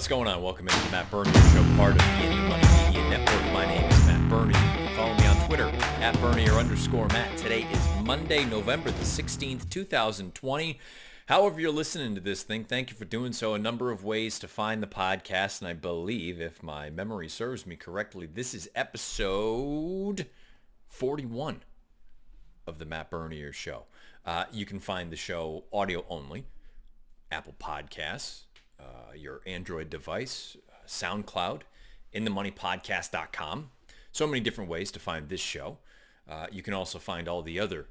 What's going on? Welcome into the Matt Bernier Show, part of the In the Money Media Network. My name is Matt Bernier. You can follow me on Twitter, at Bernier_Matt. Today is Monday, November the 16th, 2020. However you're listening to this thing, thank you for doing so. A number of ways to find the podcast, and I believe, if my memory serves me correctly, this is episode 41 of the Matt Bernier Show. You can find the show audio only, Apple Podcasts, your Android device, SoundCloud, inthemoneypodcast.com. So many different ways to find this show. You can also find all the other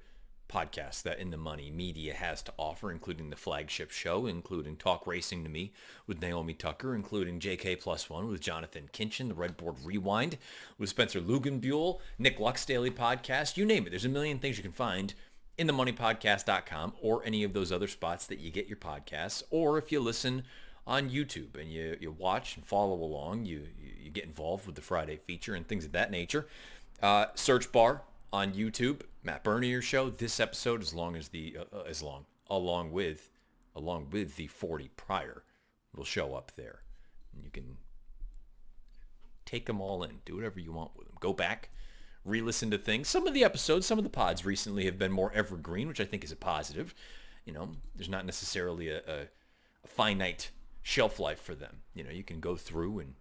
podcasts that In the Money Media has to offer, including the flagship show, including Talk Racing to Me with Naomi Tucker, including JK Plus One with Jonathan Kinchin, the Redboard Rewind with Spencer Lugenbuehl, Nick Luck's Daily Podcast, you name it. There's a million things you can find in themoneypodcast.com or any of those other spots that you get your podcasts. Or if you listen on YouTube and you watch and follow along, you get involved with the Friday feature and things of that nature. Search bar on YouTube, Matt Bernier Show. This episode, along with the 40 prior, will show up there. And you can take them all in, do whatever you want with them. Go back, re-listen to things. Some of the episodes, some of the pods recently have been more evergreen, which I think is a positive. You know, there's not necessarily a finite shelf life for them. You know, you can go through and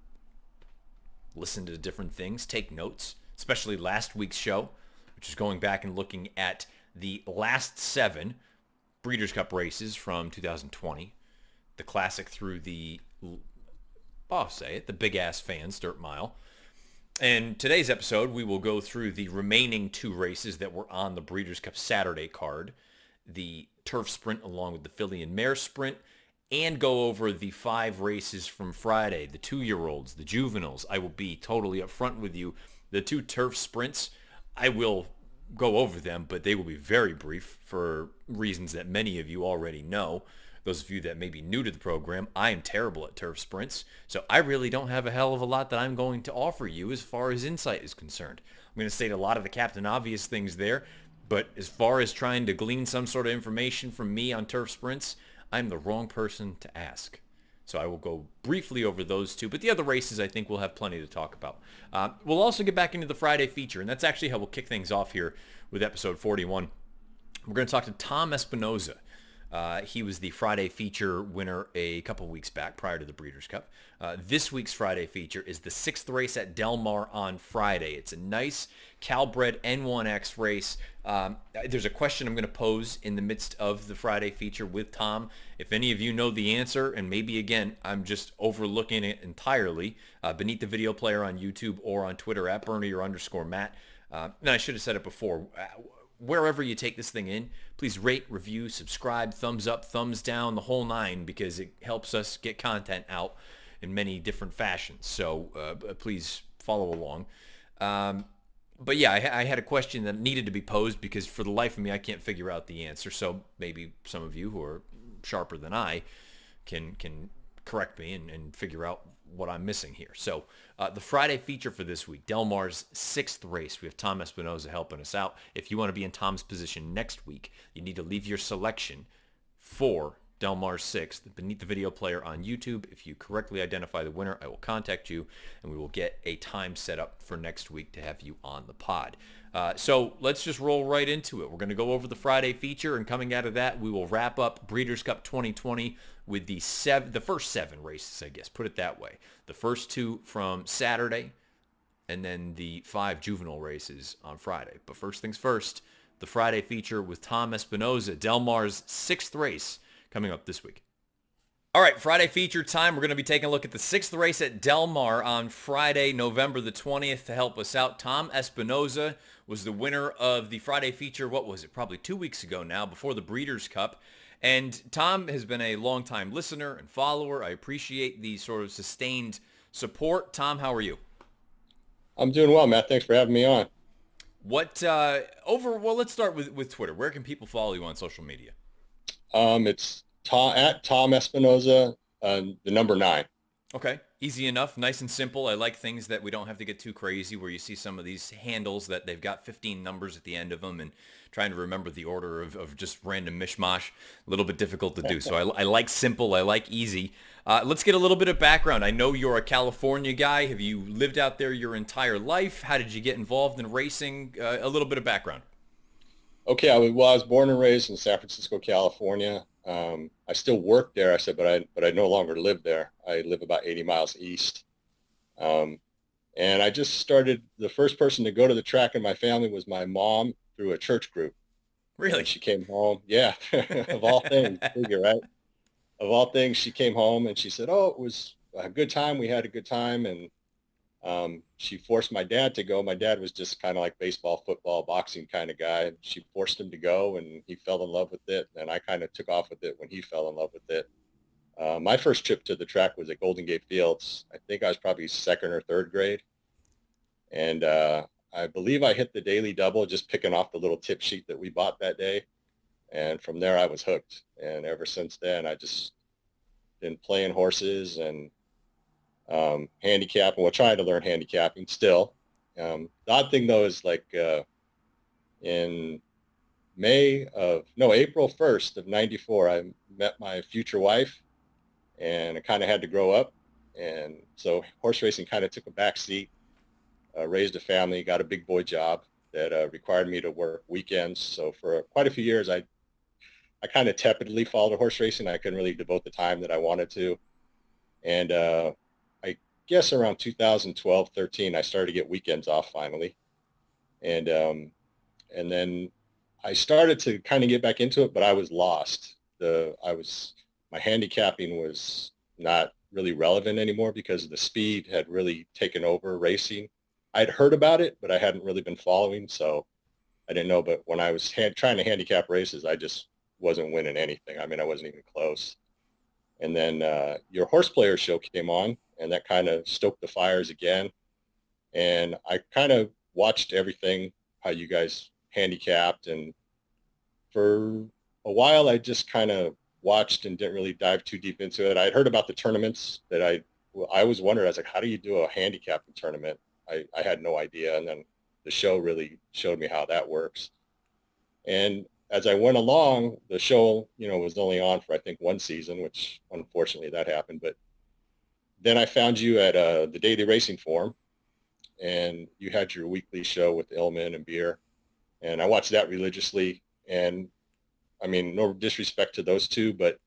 listen to different things, take notes, especially last week's show, which is going back and looking at the last 7 Breeders' Cup races from 2020, the Classic through the, I'll say it, the Big Ass Fans Dirt Mile. And today's episode, we will go through the remaining 2 races that were on the Breeders' Cup Saturday card, the Turf Sprint along with the Filly and Mare Sprint, and go over the 5 races from Friday, the 2-year-olds, the juveniles. I will be totally upfront with you. The 2 turf sprints, I will go over them, but they will be very brief for reasons that many of you already know. Those of you that may be new to the program, I am terrible at turf sprints, so I really don't have a hell of a lot that I'm going to offer you as far as insight is concerned. I'm going to state a lot of the Captain Obvious things there, but as far as trying to glean some sort of information from me on turf sprints, I'm the wrong person to ask. So I will go briefly over those 2, but the other races I think we'll have plenty to talk about. We'll also get back into the Friday feature, and that's actually how we'll kick things off here with episode 41. We're going to talk to Tom Espinoza. He was the Friday feature winner a couple weeks back prior to the Breeders' Cup. This week's Friday feature is the 6th race at Del Mar on Friday. It's a nice Calbred N1X race. There's a question I'm going to pose in the midst of the Friday feature with Tom. If any of you know the answer, and maybe, again, I'm just overlooking it entirely, beneath the video player on YouTube or on Twitter at Bernier_Matt. And I should have said it before. Wherever you take this thing in, please rate, review, subscribe, thumbs up, thumbs down, the whole 9, because it helps us get content out in many different fashions. So please follow along. But yeah, I had a question that needed to be posed because for the life of me, I can't figure out the answer. So maybe some of you who are sharper than I can correct me and figure out what I'm missing here. So the Friday feature for this week, Del Mar's 6th race. We have Tom Espinoza helping us out. If you want to be in Tom's position next week, you need to leave your selection for Del Mar's 6th beneath the video player on YouTube. If you correctly identify the winner, I will contact you, and we will get a time set up for next week to have you on the pod. So let's just roll right into it. We're going to go over the Friday feature, and coming out of that, we will wrap up Breeders' Cup 2020 with the first 7 races, I guess, put it that way. The first 2 from Saturday, and then the 5 juvenile races on Friday. But first things first, the Friday feature with Tom Espinoza, Del Mar's 6th race, coming up this week. All right, Friday feature time. We're going to be taking a look at the 6th race at Del Mar on Friday, November the 20th. To help us out, Tom Espinoza was the winner of the Friday feature, what was it, probably 2 weeks ago now, before the Breeders' Cup. And Tom has been a longtime listener and follower. I appreciate the sort of sustained support. Tom, how are you? I'm doing well, Matt. Thanks for having me on. Well, let's start with Twitter. Where can people follow you on social media? It's at Tom Espinoza, the number 9. Okay. Easy enough, nice and simple. I like things that we don't have to get too crazy, where you see some of these handles that they've got 15 numbers at the end of them and trying to remember the order of just random mishmash. A little bit difficult to do. So I like simple. I like easy. Let's get a little bit of background. I know you're a California guy. Have you lived out there your entire life? How did you get involved in racing? A little bit of background. Okay, I was born and raised in San Francisco, California. I still work there, I said, but I no longer live there. I live about 80 miles east. Um, and I just started, the first person to go to the track in my family was my mom through a church group. And Really? she came home. Yeah, of all things, figure, right? Of all things, she came home and she said, "Oh, it was a good time. We had a good time." And she forced my dad to go. My dad was just kind of like baseball, football, boxing kind of guy. She forced him to go, and he fell in love with it. And I kind of took off with it when he fell in love with it. My first trip to the track was at Golden Gate Fields. I think I was probably second or third grade, and I believe I hit the daily double just picking off the little tip sheet that we bought that day. And from there, I was hooked. And ever since then, I just been playing horses and handicapping. Well, trying to learn handicapping still. The odd thing though is like in April 1st of 94, I met my future wife and I kind of had to grow up. And so horse racing kind of took a back seat, raised a family, got a big boy job that required me to work weekends. So for quite a few years, I kind of tepidly followed horse racing. I couldn't really devote the time that I wanted to. And I guess around 2012, 13, I started to get weekends off finally. And and then I started to kind of get back into it, but I was lost. My handicapping was not really relevant anymore because the speed had really taken over racing. I'd heard about it, but I hadn't really been following, so I didn't know. But when I was trying to handicap races, I just wasn't winning anything. I mean, I wasn't even close. And then your horse player show came on, and that kind of stoked the fires again. And I kind of watched everything, how you guys handicapped. And for a while, I just kind of watched and didn't really dive too deep into it. I'd heard about the tournaments that I was wondering, I was like, how do you do a handicapping tournament? I had no idea. And then the show really showed me how that works. And as I went along, the show, was only on for I think one season, which unfortunately that happened. But then I found you at the Daily Racing Forum, and you had your weekly show with Illman and Beer, and I watched that religiously. And I mean, no disrespect to those two, but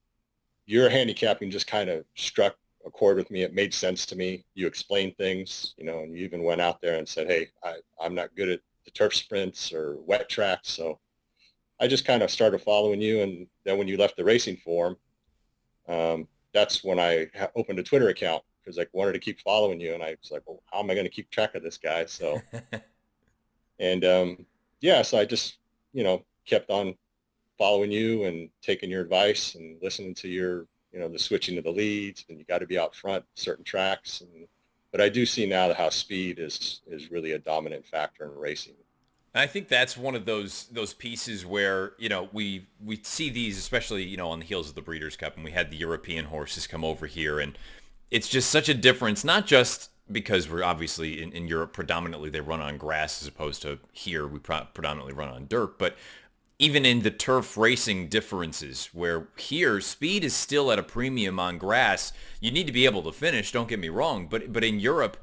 your handicapping just kind of struck a chord with me. It made sense to me. You explained things, and you even went out there and said, "Hey, I'm not good at the turf sprints or wet tracks," so I just kind of started following you. And then when you left the racing forum, that's when I opened a Twitter account because I wanted to keep following you. And I was like, well, how am I going to keep track of this guy? So, and yeah, so I just, kept on following you and taking your advice and listening to your, the switching to the leads, and you got to be out front certain tracks. But I do see now that how speed is really a dominant factor in racing. I think that's one of those pieces where, we see these, especially, on the heels of the Breeders' Cup, and we had the European horses come over here, and it's just such a difference, not just because we're obviously in Europe predominantly they run on grass as opposed to here we predominantly run on dirt, but even in the turf racing differences where here speed is still at a premium on grass. You need to be able to finish, don't get me wrong, but in Europe,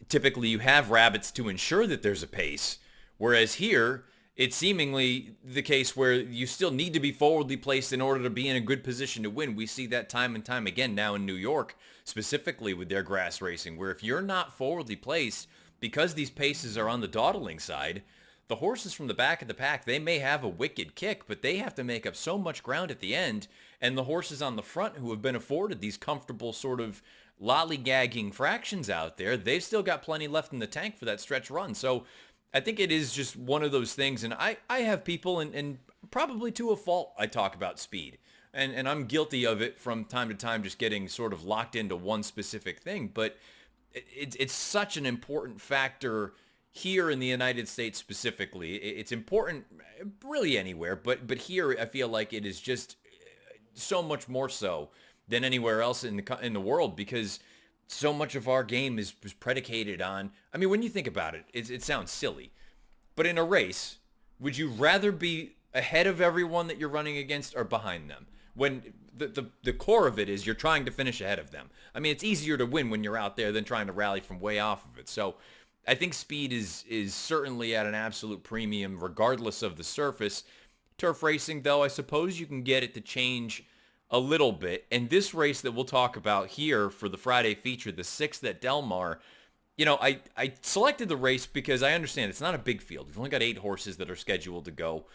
typically you have rabbits to ensure that there's a pace. Whereas here, it's seemingly the case where you still need to be forwardly placed in order to be in a good position to win. We see that time and time again now in New York, specifically with their grass racing, where if you're not forwardly placed, because these paces are on the dawdling side, the horses from the back of the pack, they may have a wicked kick, but they have to make up so much ground at the end. And the horses on the front who have been afforded these comfortable sort of lollygagging fractions out there, they've still got plenty left in the tank for that stretch run. So I think it is just one of those things, and I have people, and probably to a fault, I talk about speed. And I'm guilty of it from time to time, just getting sort of locked into one specific thing. But it's such an important factor here in the United States specifically. It's important really anywhere, but here I feel like it is just so much more so than anywhere else in the world, because so much of our game is predicated on, I mean, when you think about it, it sounds silly, but in a race, would you rather be ahead of everyone that you're running against or behind them? When the core of it is you're trying to finish ahead of them. I mean, it's easier to win when you're out there than trying to rally from way off of it. So I think speed is certainly at an absolute premium regardless of the surface. Turf racing, though, I suppose you can get it to change a little bit. And this race that we'll talk about here for the Friday feature, the 6th at Del Mar, I selected the race because I understand it's not a big field. We've only got 8 horses that are scheduled to go.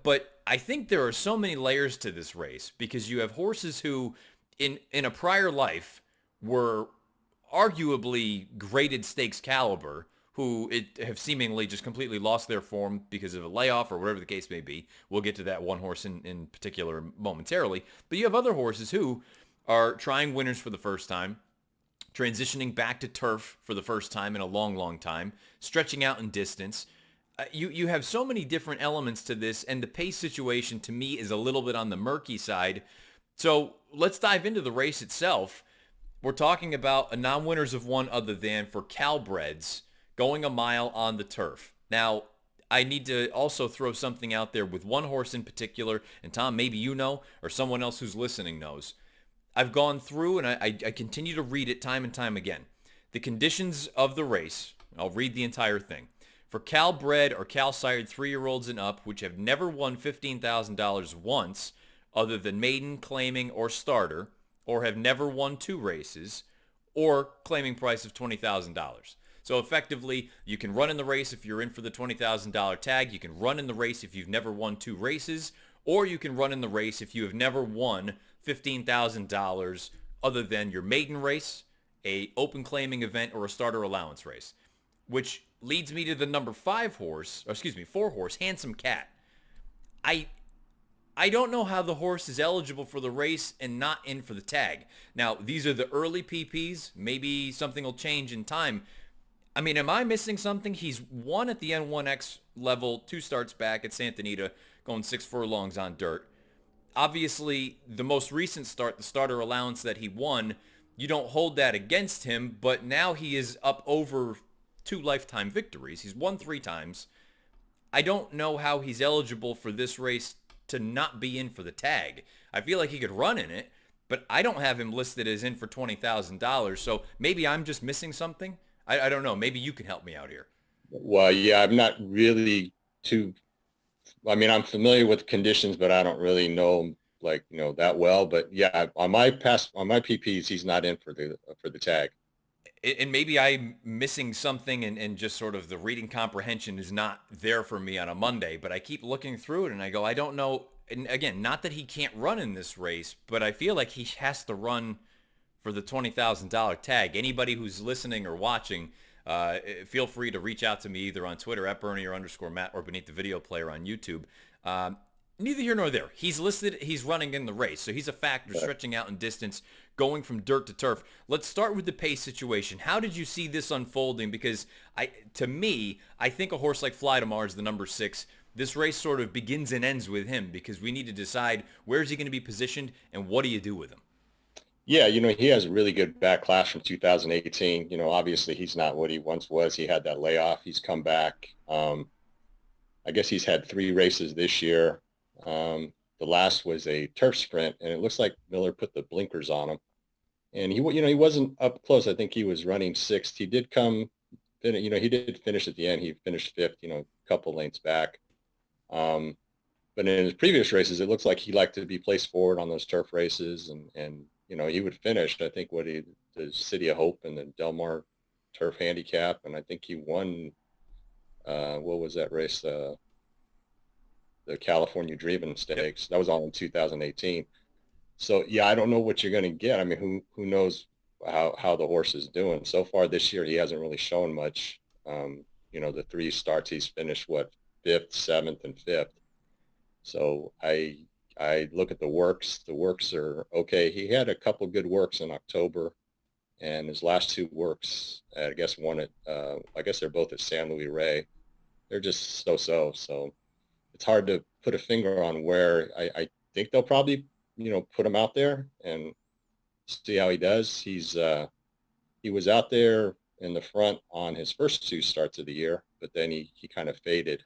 But I think there are so many layers to this race because you have horses who, in a prior life, were arguably graded stakes caliber, who have seemingly just completely lost their form because of a layoff or whatever the case may be. We'll get to that one horse in particular momentarily. But you have other horses who are trying winners for the first time, transitioning back to turf for the first time in a long, long time, stretching out in distance. You have so many different elements to this, and the pace situation to me is a little bit on the murky side. So let's dive into the race itself. We're talking about a non-winners of one other than for Calbreds going a mile on the turf. Now, I need to also throw something out there with one horse in particular, and Tom, maybe you know, or someone else who's listening knows. I've gone through and I continue to read it time and time again. The conditions of the race, I'll read the entire thing. For Calbred or Cal-sired 3-year-olds and up, which have never won $15,000 once, other than maiden, claiming, or starter, or have never won 2 races, or claiming price of $20,000. So effectively, you can run in the race if you're in for the $20,000 tag. You can run in the race if you've never won 2 races, or you can run in the race if you have never won $15,000 other than your maiden race, a open claiming event, or a starter allowance race. Which leads me to the number 4 horse, Handsome Cat. I don't know how the horse is eligible for the race and not in for the tag. Now, these are the early PPs. Maybe something will change in time. I mean, am I missing something? He's won at the N1X level, 2 starts back at Santa Anita, going 6 furlongs on dirt. Obviously, the most recent start, the starter allowance that he won, you don't hold that against him, but now he is up over 2 lifetime victories. He's won 3 times. I don't know how he's eligible for this race to not be in for the tag. I feel like he could run in it, but I don't have him listed as in for $20,000. So maybe I'm just missing something. I don't know. Maybe you can help me out here. Well, yeah, I'm not really too, I mean, I'm familiar with conditions, but I don't really know that well. But yeah, on my PPs, he's not in for the tag. And maybe I'm missing something and just sort of the reading comprehension is not there for me on a Monday, but I keep looking through it and I go, I don't know. And again, not that he can't run in this race, but I feel like he has to run for the $20,000 tag. Anybody who's listening or watching, feel free to reach out to me either on Twitter at Bernier_Matt or beneath the video player on YouTube. Neither here nor there. He's listed, he's running in the race, so he's a factor stretching out in distance, going from dirt to turf. Let's start with the pace situation. How did you see this unfolding? Because to me, I think a horse like Fly Tomorrow is the number 6. This race sort of begins and ends with him because we need to decide where is he going to be positioned and what do you do with him? Yeah, he has a really good back class from 2018. Obviously he's not what he once was. He had that layoff. He's come back. I guess he's had 3 races this year. The last was a turf sprint, and it looks like Miller put the blinkers on him. And he wasn't up close. I think he was running 6th. He did he did finish at the end. He finished 5th, a couple lengths back. But in his previous races, it looks like he liked to be placed forward on those turf races, and he would finish. I think the City of Hope and the Del Mar Turf Handicap, and I think he won. What was that race? The California Dreven Stakes. That was all in 2018. So yeah, I don't know what you're going to get. I mean, who knows how the horse is doing so far this year? He hasn't really shown much. The 3 starts he's finished 5th, 7th, and 5th. So I look at the works. The works are okay. He had a couple good works in October, and his last 2 works, I guess they're both at San Luis Rey. They're just so. So it's hard to put a finger on where. I think they'll probably, put him out there and see how he does. He's he was out there in the front on his first two starts of the year, but then he kind of faded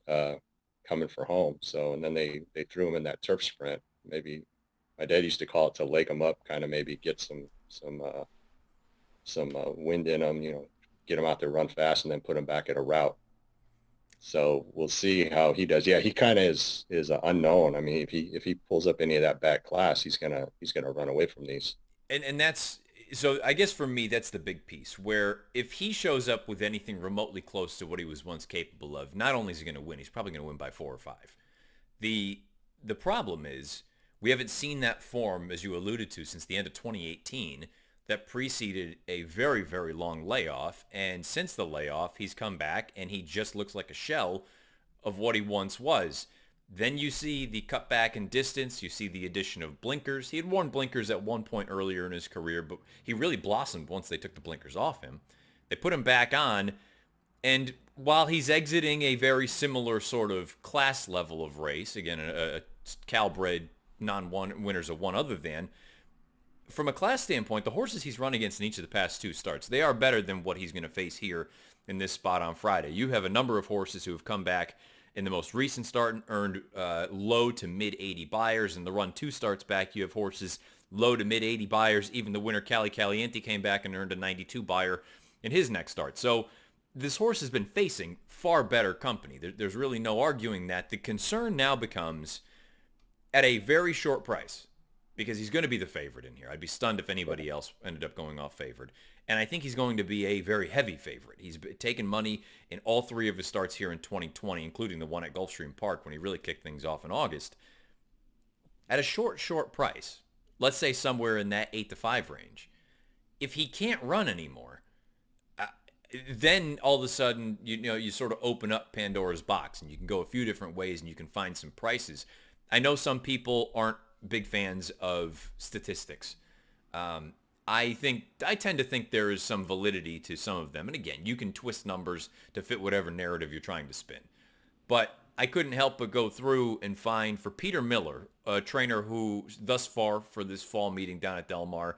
uh, coming for home. So, and then they threw him in that turf sprint. Maybe my dad used to call it to leg him up, kind of maybe get some wind in him, get him out there, run fast, and then put him back at a route. So we'll see how he does. Yeah, he kind of is unknown. I mean, if he pulls up any of that back class, he's gonna run away from these. And that's so I guess for me that's the big piece where if he shows up with anything remotely close to what he was once capable of, not only is he going to win, he's probably going to win by 4 or 5. The problem is we haven't seen that form, as you alluded to, since the end of 2018 that preceded a very, very long layoff. And since the layoff, he's come back and he just looks like a shell of what he once was. Then you see the cutback in distance. You see the addition of blinkers. He had worn blinkers at one point earlier in his career, but he really blossomed once they took the blinkers off him. They put him back on, and while he's exiting a very similar sort of class level of race, again, a Cal-bred non-winners of one other than, from a class standpoint, the horses he's run against in each of the past 2 starts, they are better than what he's going to face here in this spot on Friday. You have a number of horses who have come back in the most recent start and earned low to mid-80 buyers. In the run 2 starts back, you have horses low to mid-80 buyers. Even the winner, Cali Caliente, came back and earned a 92 buyer in his next start. So this horse has been facing far better company. There's really no arguing that. The concern now becomes at a very short price, because he's going to be the favorite in here. I'd be stunned if anybody else ended up going off favored. And I think he's going to be a very heavy favorite. He's taken money in all 3 of his starts here in 2020, including the one at Gulfstream Park when he really kicked things off in August. At a short price, let's say somewhere in that 8-5 range, if he can't run anymore, then all of a sudden, you sort of open up Pandora's box and you can go a few different ways and you can find some prices. I know some people aren't big fans of statistics. I tend to think there is some validity to some of them. And again, you can twist numbers to fit whatever narrative you're trying to spin. But I couldn't help but go through and find for Peter Miller, a trainer who thus far for this fall meeting down at Del Mar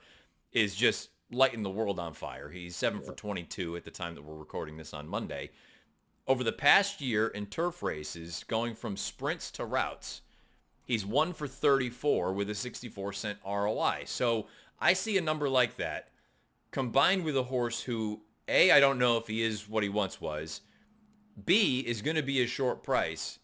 is just lighting the world on fire. He's 7 for 22 at the time that we're recording this on Monday. Over the past year in turf races, going from sprints to routes, he's 1 for 34 with a 64-cent ROI. So I see a number like that combined with a horse who, A, I don't know if he is what he once was, B, is going to be a short price,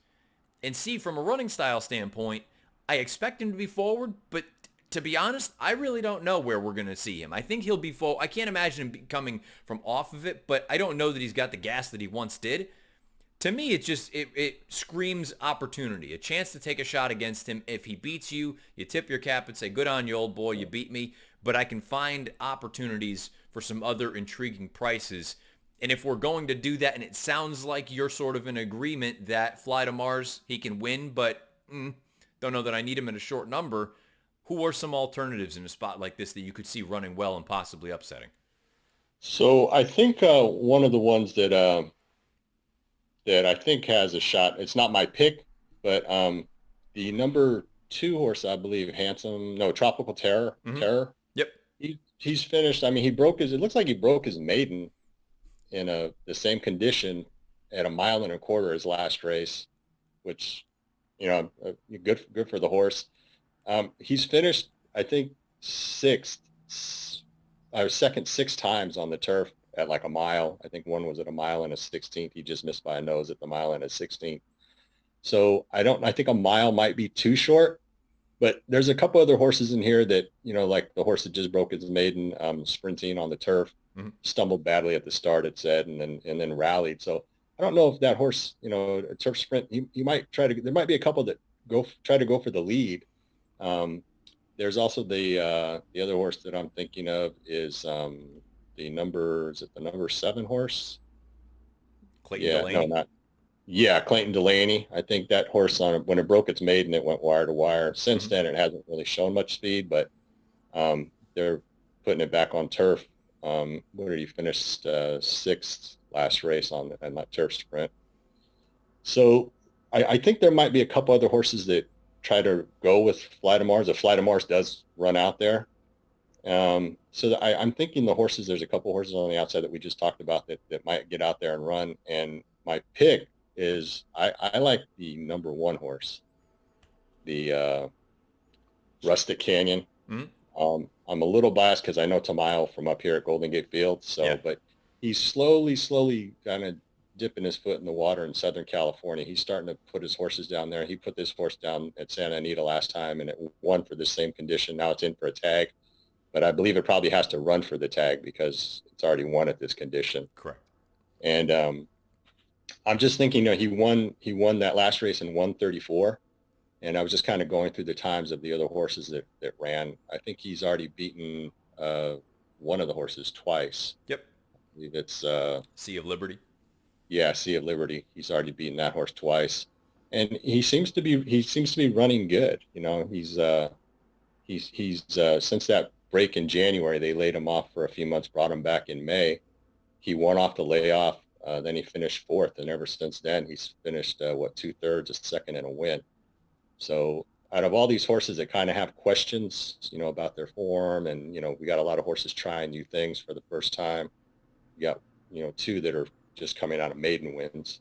and C, from a running style standpoint, I expect him to be forward, but to be honest, I really don't know where we're going to see him. I think he'll be full. I can't imagine him coming from off of it, but I don't know that he's got the gas that he once did. To me, it screams opportunity, a chance to take a shot against him. If he beats you, you tip your cap and say, good on you, old boy, you beat me. But I can find opportunities for some other intriguing prices. And if we're going to do that, and it sounds like you're sort of in agreement that Fly to Mars, he can win, but don't know that I need him in a short number, who are some alternatives in a spot like this that you could see running well and possibly upsetting? So I think one of the ones that I think has a shot. It's not my pick, but the number 2 horse, I believe, Tropical Terror. Mm-hmm. Terror. Yep. He's finished. I mean, it looks like he broke his maiden in the same condition at 1.25 miles his last race, which, good for the horse. He's finished, I think, second 6 times on the turf at like a mile. I think one was at 1 mile and a 16th. He just missed by a nose at the mile and a 16th. So I think a mile might be too short, but there's a couple other horses in here that, like the horse that just broke his maiden, sprinting on the turf, stumbled badly at the start, it said, and then rallied. So I don't know if that horse, a turf sprint, he might there might be a couple that try to go for the lead. There's also the other horse that I'm thinking of is the number 7 horse? Clayton Delaney? Clayton Delaney. I think that horse when it broke its maiden, it went wire to wire. Since then, it hasn't really shown much speed, but they're putting it back on turf. Where did he finish? 6th last race on that turf sprint. So I think there might be a couple other horses that try to go with Fly to Mars. If Fly to Mars does run out there, I'm thinking the horses, there's a couple horses on the outside that we just talked about that might get out there and run. And my pick is I like the number one horse, the Rustic Canyon. Mm? I'm a little biased because I know Tamayo from up here at Golden Gate Field. Yeah. But he's slowly kind of dipping his foot in the water in Southern California. He's starting to put his horses down there. He put this horse down at Santa Anita last time, and it won for the same condition. Now it's in for a tag, but I believe it probably has to run for the tag because it's already won at this condition. Correct. And I'm just thinking, he won that last race in 134. And I was just kind of going through the times of the other horses that ran. I think he's already beaten one of the horses twice. Yep. I believe it's Sea of Liberty. yeah, Sea of Liberty. He's already beaten that horse twice, and he seems to be running good. He's since that break in January, they laid him off for a few months, brought him back in May. He won off the layoff. Then he finished fourth, and ever since then, he's finished two-thirds, a second, and a win. So out of all these horses that kind of have questions, about their form, and we got a lot of horses trying new things for the first time. We got two that are just coming out of maiden wins.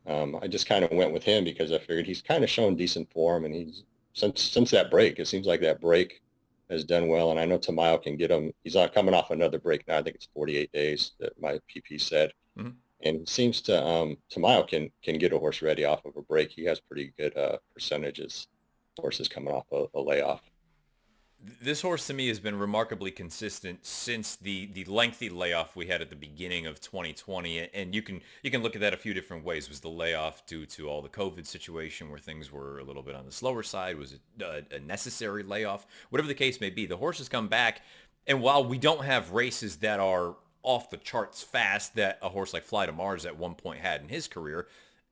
I just kind of went with him because I figured he's kind of shown decent form, and he's since that break, it seems like that break has done well. And I know Tamayo can get him. He's not coming off another break now. I think it's 48 days that my PP said. Mm-hmm. And it seems Tamayo can get a horse ready off of a break. He has pretty good percentages. Horses coming off a layoff. This horse to me has been remarkably consistent since the lengthy layoff we had at the beginning of 2020, and you can look at that a few different ways. Was the layoff due to all the COVID situation where things were a little bit on the slower side? Was it a necessary layoff? Whatever the case may be, the horse has come back, and while we don't have races that are off the charts fast that a horse like Fly to Mars at one point had in his career,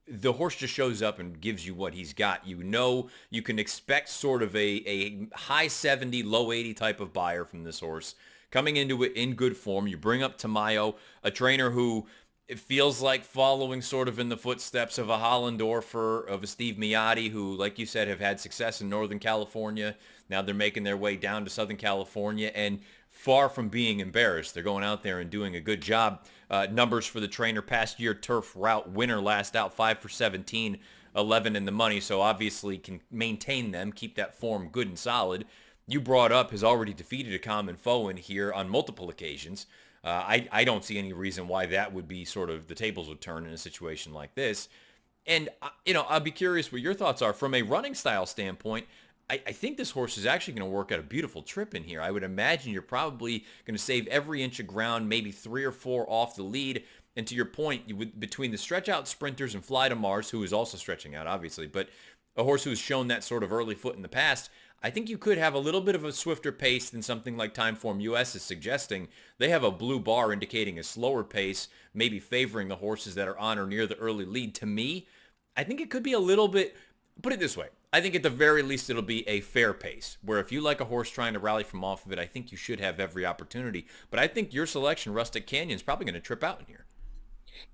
the horse just shows up and gives you what he's got. You can expect sort of a high 70, low 80 type of buyer from this horse coming into it in good form. You bring up Tamayo, a trainer who it feels like following sort of in the footsteps of a Hollendorfer, of a Steve Miotti, who, like you said, have had success in Northern California. Now they're making their way down to Southern California, and far from being embarrassed, they're going out there and doing a good job. Numbers for the trainer: past year turf route winner, last out 5 for 17, 11 in the money, so obviously can maintain them, keep that form good and solid. You brought up has already defeated a common foe in here on multiple occasions. I don't see any reason why that would be sort of the tables would turn in a situation like this. And, I'll be curious what your thoughts are. From a running style standpoint, I think this horse is actually going to work out a beautiful trip in here. I would imagine you're probably going to save every inch of ground, maybe 3 or 4 off the lead. And to your point, between the stretch out sprinters and Fly to Mars, who is also stretching out, obviously, but a horse who has shown that sort of early foot in the past, I think you could have a little bit of a swifter pace than something like Timeform US is suggesting. They have a blue bar indicating a slower pace, maybe favoring the horses that are on or near the early lead. To me, I think it could be a little bit, put it this way, I think at the very least it'll be a fair pace, where if you like a horse trying to rally from off of it, I think you should have every opportunity. But I think your selection, Rustic Canyon, is probably going to trip out in here.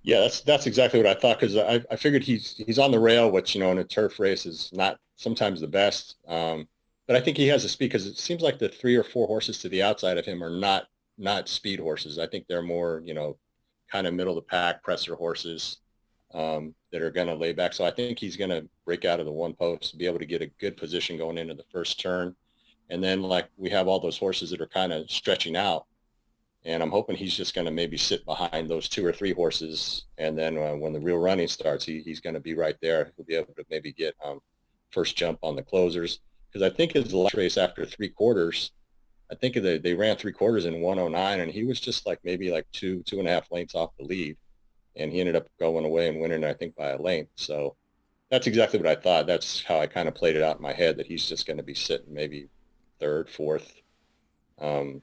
Yeah, that's exactly what I thought, because I figured he's on the rail, which in a turf race is not sometimes the best. But I think he has a speed, because it seems like the 3 or 4 horses to the outside of him are not speed horses. I think they're more kind of middle of the pack presser horses that are going to lay back. So I think he's going to break out of the one post, be able to get a good position going into the first turn. And then like we have all those horses that are kind of stretching out. And I'm hoping he's just going to maybe sit behind those 2 or 3 horses. And then when the real running starts, he's going to be right there. He'll be able to maybe get first jump on the closers. Because I think his last race after 3 quarters, I think they ran 3 quarters in 109, and he was just like maybe like 2.5 lengths off the lead. And he ended up going away and winning, I think, by a length. So that's exactly what I thought. That's how I kind of played it out in my head, that he's just going to be sitting maybe 3rd, 4th,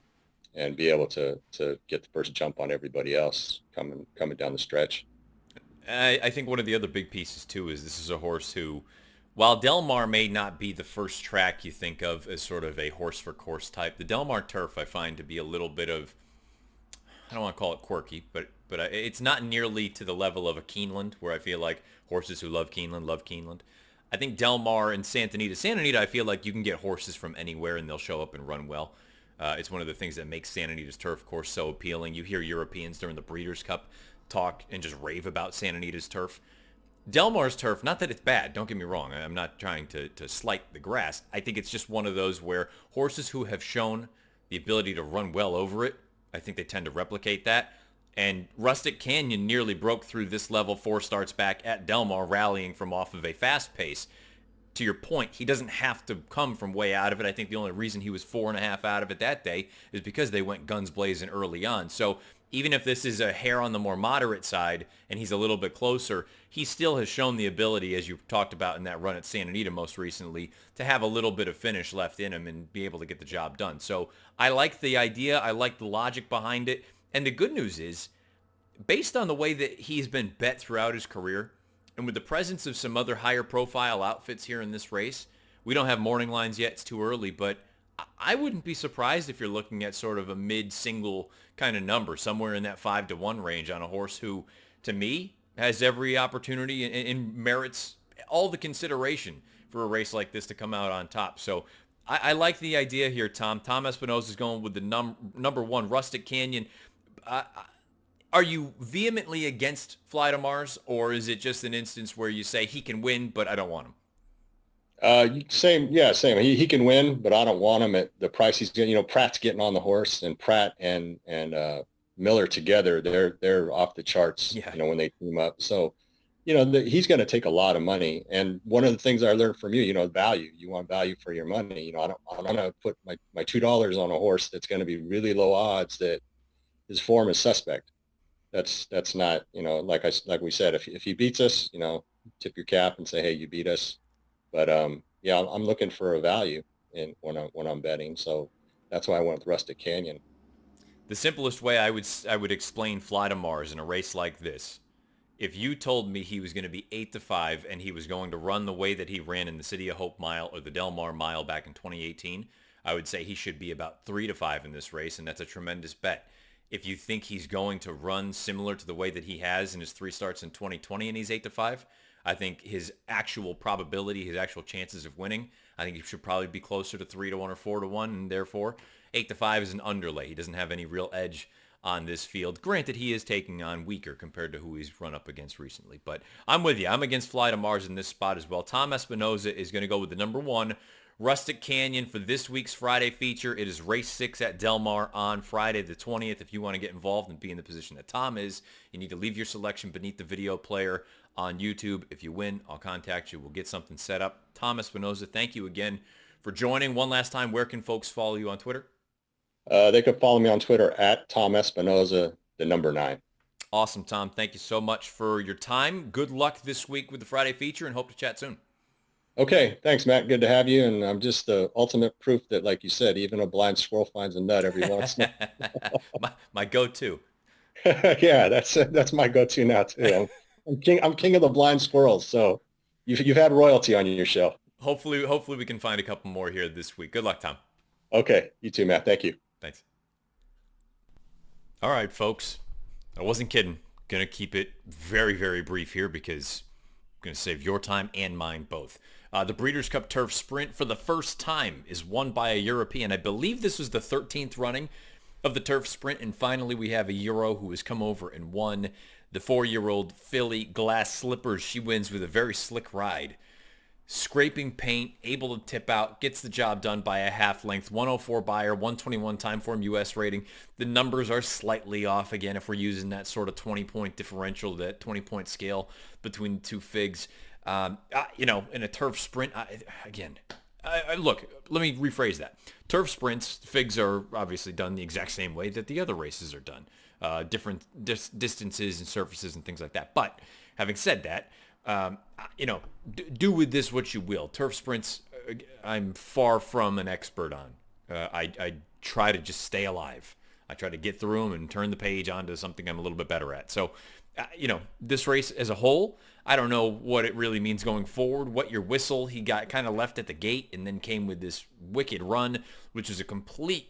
and be able to get the first jump on everybody else coming down the stretch. I think one of the other big pieces, too, is this is a horse who, while Del Mar may not be the first track you think of as sort of a horse for course type, the Del Mar Turf I find to be a little bit of, I don't want to call it quirky, but it's not nearly to the level of a Keeneland, where I feel like horses who love Keeneland. I think Del Mar and Santa Anita, I feel like you can get horses from anywhere and they'll show up and run well. It's one of the things that makes Santa Anita's Turf course so appealing. You hear Europeans during the Breeders' Cup talk and just rave about Santa Anita's Turf. Del Mar's turf, not that it's bad, don't get me wrong. I'm not trying to slight the grass. I think it's just one of those where horses who have shown the ability to run well over it, I think they tend to replicate that. And Rustic Canyon nearly broke through this level 4 starts back at Del Mar, rallying from off of a fast pace. To your point, he doesn't have to come from way out of it. I think the only reason he was 4.5 out of it that day is because they went guns blazing early on. So even if this is a hair on the more moderate side and he's a little bit closer, he still has shown the ability, as you talked about in that run at Santa Anita most recently, to have a little bit of finish left in him and be able to get the job done. So I like the idea. I like the logic behind it. And the good news is, based on the way that he's been bet throughout his career, and with the presence of some other higher profile outfits here in this race, we don't have morning lines yet. It's too early, but I wouldn't be surprised if you're looking at sort of a mid-single kind of number, somewhere in that 5-1 range on a horse who, to me, has every opportunity and merits all the consideration for a race like this to come out on top. So I like the idea here, Tom. Tom Espinoza is going with the number 1, Rustic Canyon. Are you vehemently against Fly to Mars, or is it just an instance where you say he can win, but I don't want him? Same. Yeah, same. He can win, but I don't want him at the price he's getting. Pratt's getting on the horse, and Pratt and Miller together, they're off the charts. Yeah. When they team up. So, he's going to take a lot of money. And one of the things I learned from you, value. You want value for your money. I'm going to put my $2 on a horse that's going to be really low odds that his form is suspect. That's not, like we said, if he beats us, tip your cap and say, hey, you beat us. But yeah, I'm looking for a value when I'm betting. So that's why I went with Rustic Canyon. The simplest way I would explain Fly to Mars in a race like this, if you told me he was going to be 8-5 and he was going to run the way that he ran in the City of Hope Mile or the Del Mar Mile back in 2018, I would say he should be about 3-5 in this race, and that's a tremendous bet. If you think he's going to run similar to the way that he has in his 3 starts in 2020 and he's 8-5, I think his actual probability, his actual chances of winning, I think he should probably be closer to 3-1 or 4-1, and therefore 8-5 is an underlay. He doesn't have any real edge on this field. Granted, he is taking on weaker compared to who he's run up against recently. But I'm with you. I'm against Fly to Mars in this spot as well. Tom Espinoza is going to go with the number 1, Rustic Canyon, for this week's Friday feature. It is race 6 at Del Mar on Friday the 20th. If you want to get involved and be in the position that Tom is, you need to leave your selection beneath the video player on YouTube. If you win, I'll contact you. We'll get something set up. Tom Espinoza, thank you again for joining. One last time, where can folks follow you on Twitter? They could follow me on Twitter at Tom Espinoza, the number 9. Awesome, Tom. Thank you so much for your time. Good luck this week with the Friday feature, and hope to chat soon. Okay. Thanks, Matt. Good to have you. And I'm just the ultimate proof that, like you said, even a blind squirrel finds a nut every once in a while. my go-to. Yeah, that's my go-to now, too. I'm king of the blind squirrels. So you've had royalty on your show. Hopefully we can find a couple more here this week. Good luck, Tom. Okay. You too, Matt. Thank you. Thanks. All right, folks. I wasn't kidding. Going to keep it very, very brief here because I'm going to save your time and mine both. The Breeders' Cup Turf Sprint for the first time is won by a European. I believe this was the 13th running of the Turf Sprint, and finally we have a Euro who has come over and won. The 4-year-old filly Glass Slippers. She wins with a very slick ride. Scraping paint, able to tip out, gets the job done by a half length. 104 Beyer, 121 time form US rating. The numbers are slightly off again if we're using that sort of 20-point differential, that 20-point scale between the two figs. In a turf sprint, look, let me rephrase that. Turf sprints, figs are obviously done the exact same way that the other races are done. Different distances and surfaces and things like that. But having said that, do with this what you will. Turf sprints, I'm far from an expert on. I try to just stay alive. I try to get through them and turn the page onto something I'm a little bit better at. So, this race as a whole, I don't know what it really means going forward. What your whistle, he got kind of left at the gate and then came with this wicked run, which was a complete,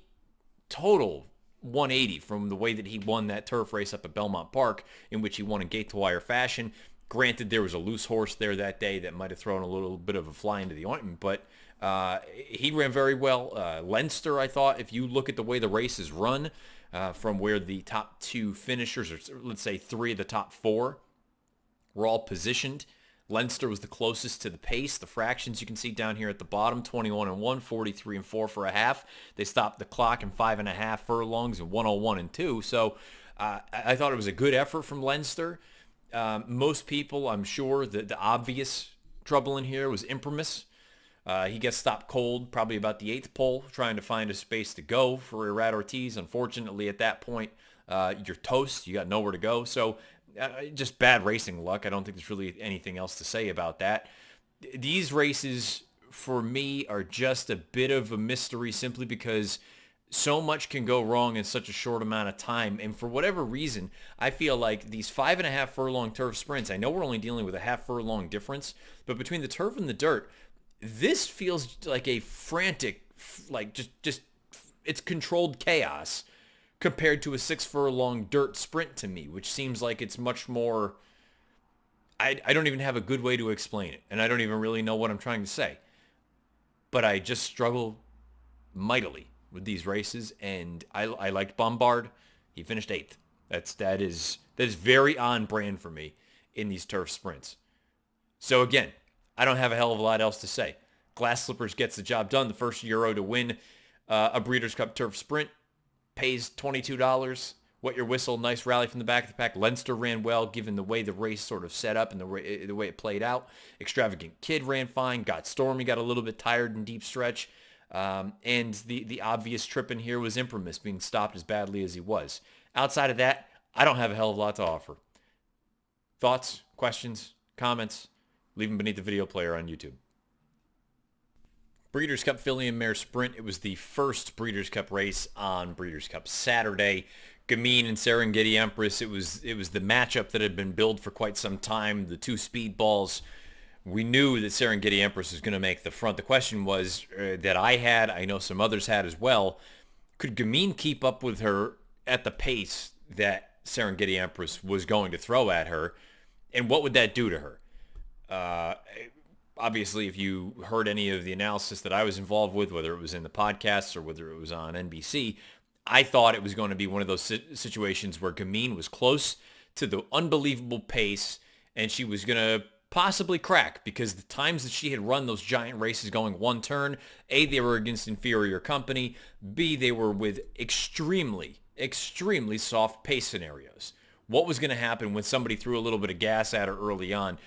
total 180 from the way that he won that turf race up at Belmont Park, in which he won in gate-to-wire fashion. Granted, there was a loose horse there that day that might have thrown a little bit of a fly into the ointment, but He ran very well. Leinster, I thought, if you look at the way the race is run, from where the top two finishers, or let's say three of the top four, were all positioned. Leinster was the closest to the pace. The fractions you can see down here at the bottom, 21 and 1, 43 and 4 for a half. They stopped the clock in 5.5 furlongs and 101 and 2. So I thought it was a good effort from Leinster. Most people, I'm sure, the obvious trouble in here was Imprimis. He gets stopped cold probably about the 8th pole, trying to find a space to go for Irad Ortiz. Unfortunately, at that point, you're toast. You got nowhere to go. So just bad racing luck. I don't think there's really anything else to say about that. These races, for me, are just a bit of a mystery simply because so much can go wrong in such a short amount of time. And for whatever reason, I feel like these 5.5 furlong turf sprints, I know we're only dealing with a half furlong difference, but between the turf and the dirt, this feels like a frantic, like just it's controlled chaos compared to a 6 furlong dirt sprint to me, which seems like it's much more, I don't even have a good way to explain it, and I don't even really know what I'm trying to say. But I just struggle mightily with these races, and I liked Bombard. He finished 8th. That is very on brand for me in these turf sprints. So again, I don't have a hell of a lot else to say. Glass Slippers gets the job done. The first Euro to win a Breeders' Cup Turf Sprint. Pays $22. Wet your whistle. Nice rally from the back of the pack. Leinster ran well given the way the race sort of set up and the way it played out. Extravagant Kid ran fine. Got stormy. Got a little bit tired in deep stretch. And the obvious trip in here was Imprimis being stopped as badly as he was. Outside of that, I don't have a hell of a lot to offer. Thoughts, questions, comments? Leave them beneath the video player on YouTube. Breeders' Cup Filly and Mare Sprint. It was the first Breeders' Cup race on Breeders' Cup Saturday. Gamine and Serengeti Empress. It was the matchup that had been billed for quite some time. The two speedballs. We knew that Serengeti Empress was going to make the front. The question was that I had, I know some others had as well, could Gamine keep up with her at the pace that Serengeti Empress was going to throw at her, and what would that do to her? Obviously, if you heard any of the analysis that I was involved with, whether it was in the podcasts or whether it was on NBC, I thought it was going to be one of those situations where Gamine was close to the unbelievable pace and she was going to possibly crack because the times that she had run those giant races going one turn, A, they were against inferior company, B, they were with extremely soft pace scenarios. What was going to happen when somebody threw a little bit of gas at her early on?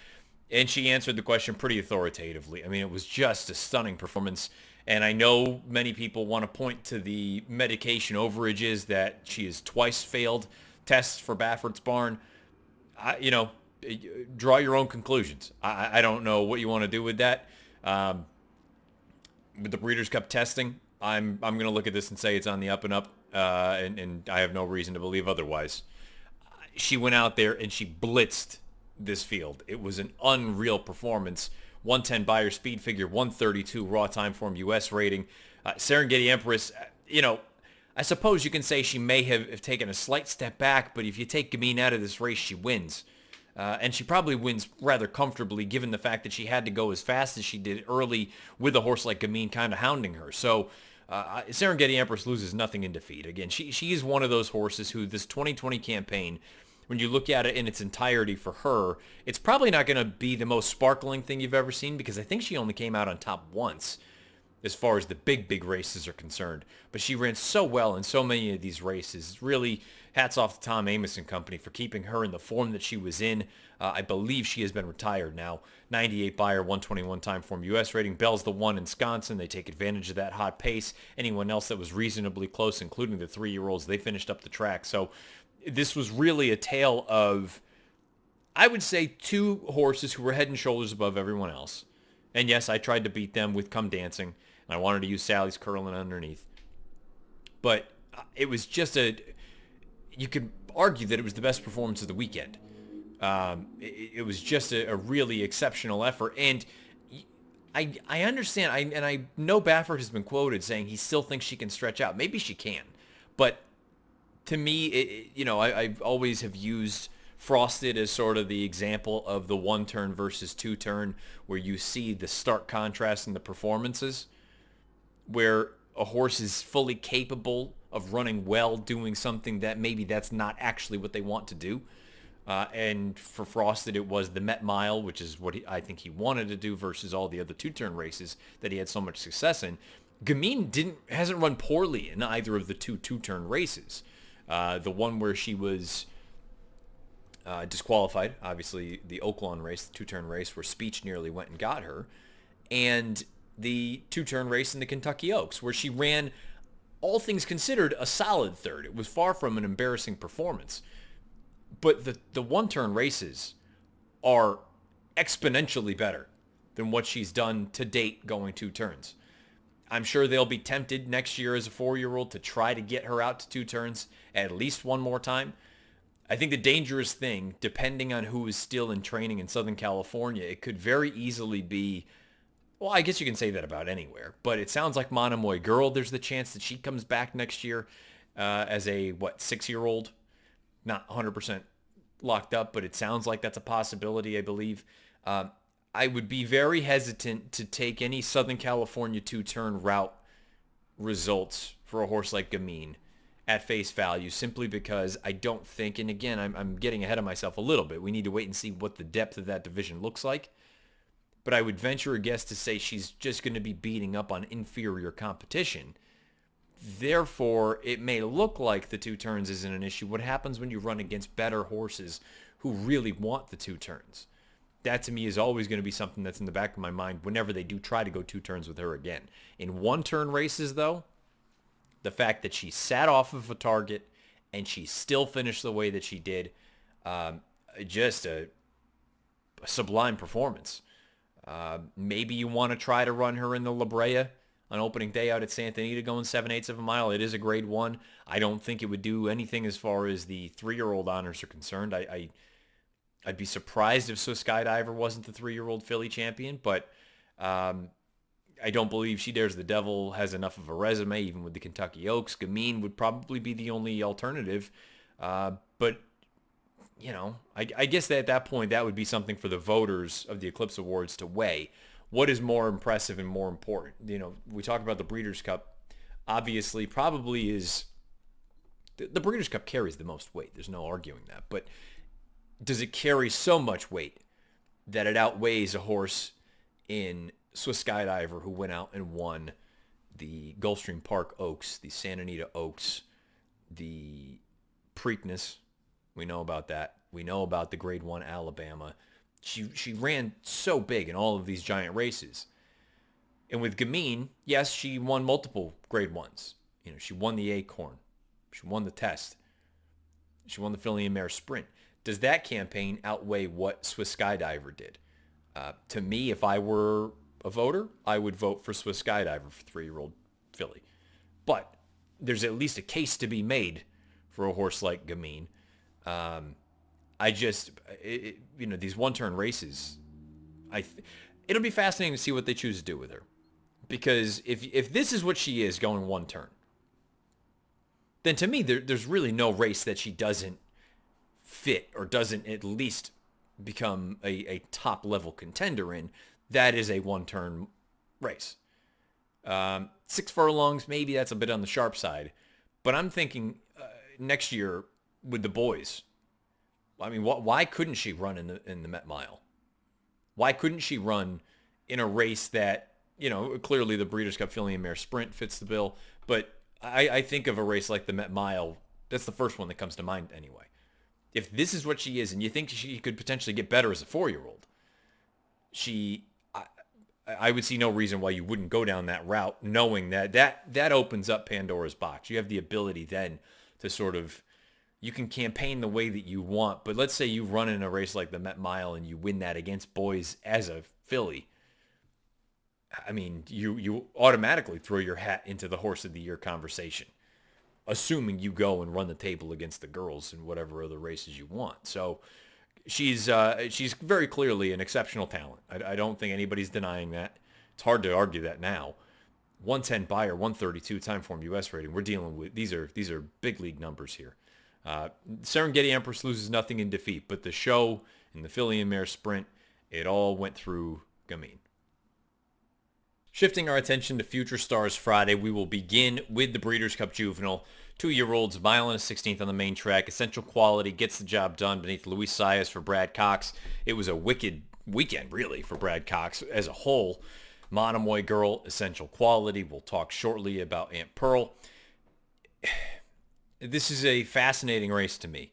And she answered the question pretty authoritatively. I mean, it was just a stunning performance. And I know many people want to point to the medication overages that she has twice failed tests for Baffert's Barn. Draw your own conclusions. I don't know what you want to do with that. With the Breeders' Cup testing, I'm going to look at this and say it's on the up and up, and I have no reason to believe otherwise. She went out there and she blitzed this field. It was an unreal performance. 110 Beyer speed figure, 132 raw time form US rating. Serengeti Empress, I suppose you can say she may have taken a slight step back, but if you take Gamine out of this race, she wins. And she probably wins rather comfortably given the fact that she had to go as fast as she did early with a horse like Gamine kind of hounding her. So Serengeti Empress loses nothing in defeat. Again, she is one of those horses who this 2020 campaign, when you look at it in its entirety for her, it's probably not going to be the most sparkling thing you've ever seen because I think she only came out on top once as far as the big races are concerned. But she ran so well in so many of these races. Really, hats off to Tom Amos and company for keeping her in the form that she was in. I believe she has been retired now. 98 Beyer, 121 time form US rating. Bell's the one in Wisconsin. They take advantage of that hot pace. Anyone else that was reasonably close, including the 3-year-olds, they finished up the track. So this was really a tale of, I would say, two horses who were head and shoulders above everyone else. And yes, I tried to beat them with Come Dancing. And I wanted to use Sally's Curlin' underneath. But it was just you could argue that it was the best performance of the weekend. It was just a really exceptional effort. And I understand, and I know Baffert has been quoted saying he still thinks she can stretch out. Maybe she can. But to me, I always have used Frosted is sort of the example of the one turn versus two turn, where you see the stark contrast in the performances, where a horse is fully capable of running well, doing something that maybe that's not actually what they want to do. And for Frosted, it was the Met Mile, which is what I think he wanted to do, versus all the other two-turn races that he had so much success in. Gamine hasn't run poorly in either of the two-turn races. The one where she was disqualified, obviously the Oaklawn race, the two-turn race where Speech nearly went and got her, and the two-turn race in the Kentucky Oaks, where she ran, all things considered, a solid third. It was far from an embarrassing performance. But the one-turn races are exponentially better than what she's done to date going two turns. I'm sure they'll be tempted next year as a 4-year-old to try to get her out to two turns at least one more time. I think the dangerous thing, depending on who is still in training in Southern California, it could very easily be, well, I guess you can say that about anywhere, but it sounds like Monomoy Girl, there's the chance that she comes back next year as a, 6-year-old? Not 100% locked up, but it sounds like that's a possibility, I believe. I would be very hesitant to take any Southern California two-turn route results for a horse like Gamine at face value, simply because I don't think, and again, I'm getting ahead of myself a little bit. We need to wait and see what the depth of that division looks like. But I would venture a guess to say she's just going to be beating up on inferior competition. Therefore, it may look like the two turns isn't an issue. What happens when you run against better horses who really want the two turns? That to me is always going to be something that's in the back of my mind whenever they do try to go two turns with her again. In one-turn races, though, the fact that she sat off of a target and she still finished the way that she did, just a sublime performance. Maybe you want to try to run her in the La Brea on opening day out at Santa Anita going 7/8 of a mile. It is a grade 1. I don't think it would do anything as far as the 3-year-old honors are concerned. I'd be surprised if Swiss Skydiver wasn't the 3-year-old filly champion, but I don't believe She Dares the Devil has enough of a resume, even with the Kentucky Oaks. Gamine would probably be the only alternative. But, I guess that at that point, that would be something for the voters of the Eclipse Awards to weigh. What is more impressive and more important? We talk about the Breeders' Cup. Obviously, probably is... The Breeders' Cup carries the most weight. There's no arguing that. But does it carry so much weight that it outweighs a horse in Swiss Skydiver who went out and won the Gulfstream Park Oaks, the Santa Anita Oaks, the Preakness? We know about that. We know about the Grade 1 Alabama. She ran so big in all of these giant races. And with Gamine, yes, she won multiple Grade 1s. She won the Acorn. She won the Test. She won the Filly and Mare Sprint. Does that campaign outweigh what Swiss Skydiver did? To me, if I were a voter, I would vote for Swiss Skydiver for 3-year-old filly. But there's at least a case to be made for a horse like Gamine. These one-turn races, it'll be fascinating to see what they choose to do with her. Because if this is what she is going one turn, then to me, there's really no race that she doesn't fit or doesn't at least become a top-level contender in. That is a one-turn race. 6 furlongs, maybe that's a bit on the sharp side. But I'm thinking next year with the boys, I mean, why couldn't she run in the Met Mile? Why couldn't she run in a race that, clearly the Breeders' Cup Filly and Mare Sprint fits the bill, but I think of a race like the Met Mile, that's the first one that comes to mind anyway. If this is what she is, and you think she could potentially get better as a 4-year-old, I would see no reason why you wouldn't go down that route, knowing that opens up Pandora's box. You have the ability then to sort of, you can campaign the way that you want, but let's say you run in a race like the Met Mile and you win that against boys as a filly. I mean, you automatically throw your hat into the Horse of the Year conversation, assuming you go and run the table against the girls in whatever other races you want. So she's very clearly an exceptional talent. I don't think anybody's denying that. It's hard to argue that now. 110 buyer, 132 time form U.S. rating. We're dealing with these are big league numbers here. Serengeti Empress loses nothing in defeat, but the show and the filly and mare sprint, it all went through Gamine. Shifting our attention to Future Stars Friday, we will begin with the Breeders' Cup Juvenile. 2-year-olds, mile and a 16th on the main track. Essential Quality gets the job done beneath Luis Saez for Brad Cox. It was a wicked weekend, really, for Brad Cox as a whole. Monomoy Girl, Essential Quality. We'll talk shortly about Aunt Pearl. This is a fascinating race to me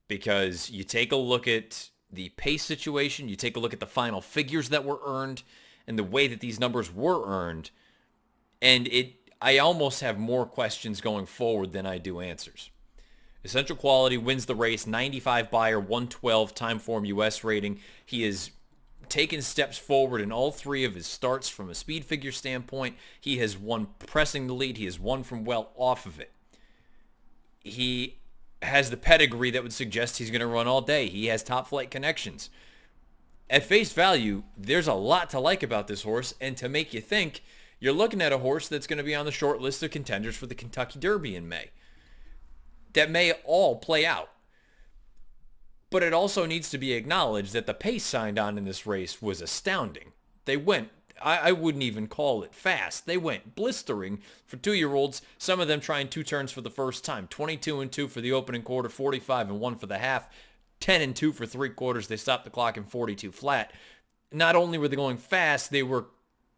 because you take a look at the pace situation, you take a look at the final figures that were earned, and the way that these numbers were earned, and I almost have more questions going forward than I do answers. Essential Quality wins the race, 95 Beyer, 112 time form US rating. He has taken steps forward in all three of his starts from a speed figure standpoint. He has won pressing the lead. He has won from well off of it. He has the pedigree that would suggest he's going to run all day. He has top flight connections. At face value, there's a lot to like about this horse, and to make you think, you're looking at a horse that's going to be on the short list of contenders for the Kentucky Derby in May. That may all play out. But it also needs to be acknowledged that the pace signed on in this race was astounding. They went, I wouldn't even call it fast. They went blistering for 2-year-olds, some of them trying 2 turns for the first time. 22-2 for the opening quarter, 45-1 for the half. 10-2 for 3/4. They stopped the clock in 42 flat. Not only were they going fast, they were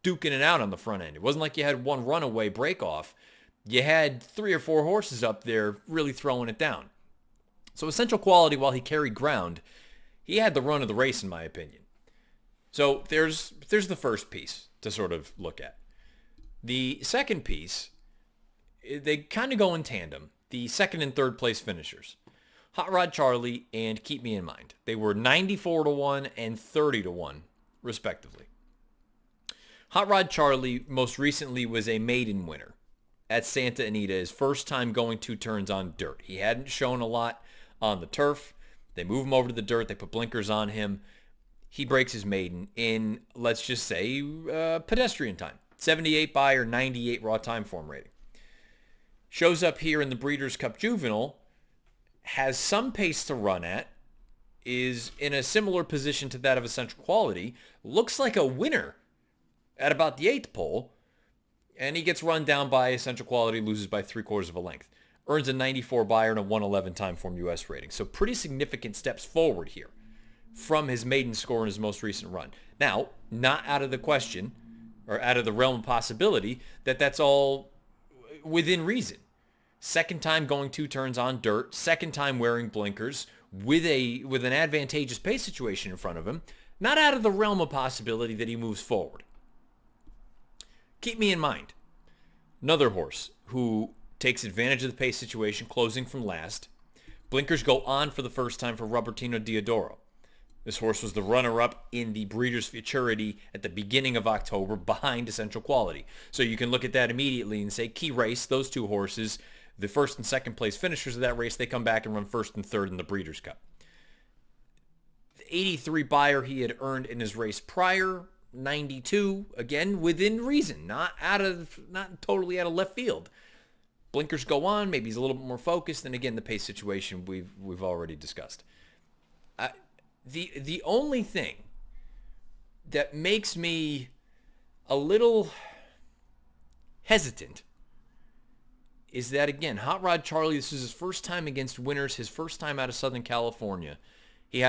duking it out on the front end. It wasn't like you had one runaway break off. You had 3 or 4 horses up there really throwing it down. So Essential Quality, while he carried ground, he had the run of the race in my opinion. So there's the first piece to sort of look at. The second piece, they kind of go in tandem. The second and third place finishers. Hot Rod Charlie and Keep Me in Mind. They were 94-1 and 30-1, respectively. Hot Rod Charlie most recently was a maiden winner at Santa Anita, his first time going 2 turns on dirt. He hadn't shown a lot on the turf. They move him over to the dirt. They put blinkers on him. He breaks his maiden in, let's just say, pedestrian time. 78 Beyer, 98 raw time form rating. Shows up here in the Breeders' Cup Juvenile, has some pace to run at, is in a similar position to that of Essential Quality, looks like a winner at about the 8th pole, and he gets run down by Essential Quality, loses by 3/4 of a length. Earns a 94 Beyer and a 111 time form US rating. So pretty significant steps forward here from his maiden score in his most recent run. Now, not out of the question, or out of the realm of possibility, that that's all within reason. Second time going 2 turns on dirt, second time wearing blinkers with an advantageous pace situation in front of him. Not out of the realm of possibility that he moves forward. Keep Me in Mind. Another horse who takes advantage of the pace situation, closing from last. Blinkers go on for the first time for Robertino Diodoro. This horse was the runner-up in the Breeders' Futurity at the beginning of October behind Essential Quality. So you can look at that immediately and say, key race, those 2 horses, the first and second place finishers of that race, they come back and run first and third in the Breeders' Cup. The 83 Beyer he had earned in his race prior, 92, again, within reason, not totally out of left field. Blinkers go on, maybe he's a little bit more focused, and again, the pace situation we've already discussed. The only thing that makes me a little hesitant is that, again, Hot Rod Charlie, this is his first time against winners, his first time out of Southern California. He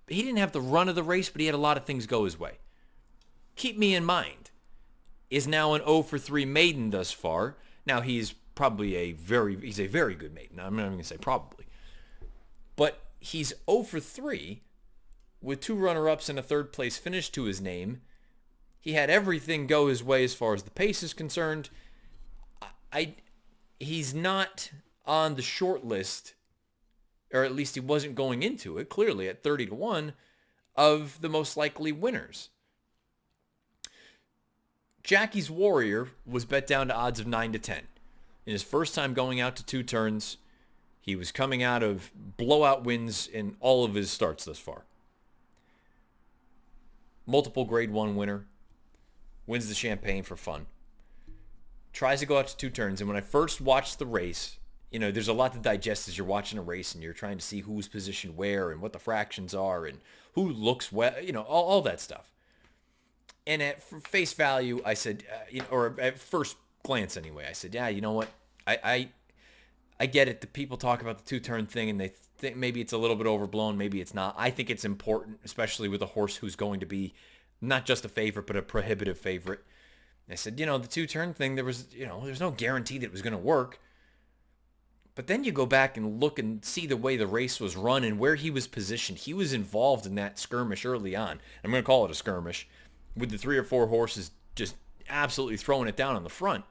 didn't have the run of the race, but he had a lot of things go his way. Keep Me in Mind is now an 0-for-3 maiden thus far. Now, he's a very good maiden. I'm not even going to say probably. But he's 0-for-3 with 2 runner-ups and a third-place finish to his name. He had everything go his way as far as the pace is concerned. He's not on the short list, or at least he wasn't going into it, clearly at 30-1, of the most likely winners. Jackie's Warrior was bet down to odds of 9-10. In his first time going out to 2 turns, he was coming out of blowout wins in all of his starts thus far. Multiple Grade 1 winner, wins the Champagne for fun. Tries to go out to 2 turns, and when I first watched the race, there's a lot to digest as you're watching a race and you're trying to see who's positioned where and what the fractions are and who looks well, all that stuff. And at face value, I said, or at first glance anyway, I said, yeah, you know what? I get it. The people talk about the two-turn thing and they think maybe it's a little bit overblown. Maybe it's not. I think it's important, especially with a horse who's going to be not just a favorite, but a prohibitive favorite. And I said, the two-turn thing, there's no guarantee that it was going to work. But then you go back and look and see the way the race was run and where he was positioned. He was involved in that skirmish early on. I'm going to call it a skirmish, with the 3 or 4 horses just absolutely throwing it down on the front.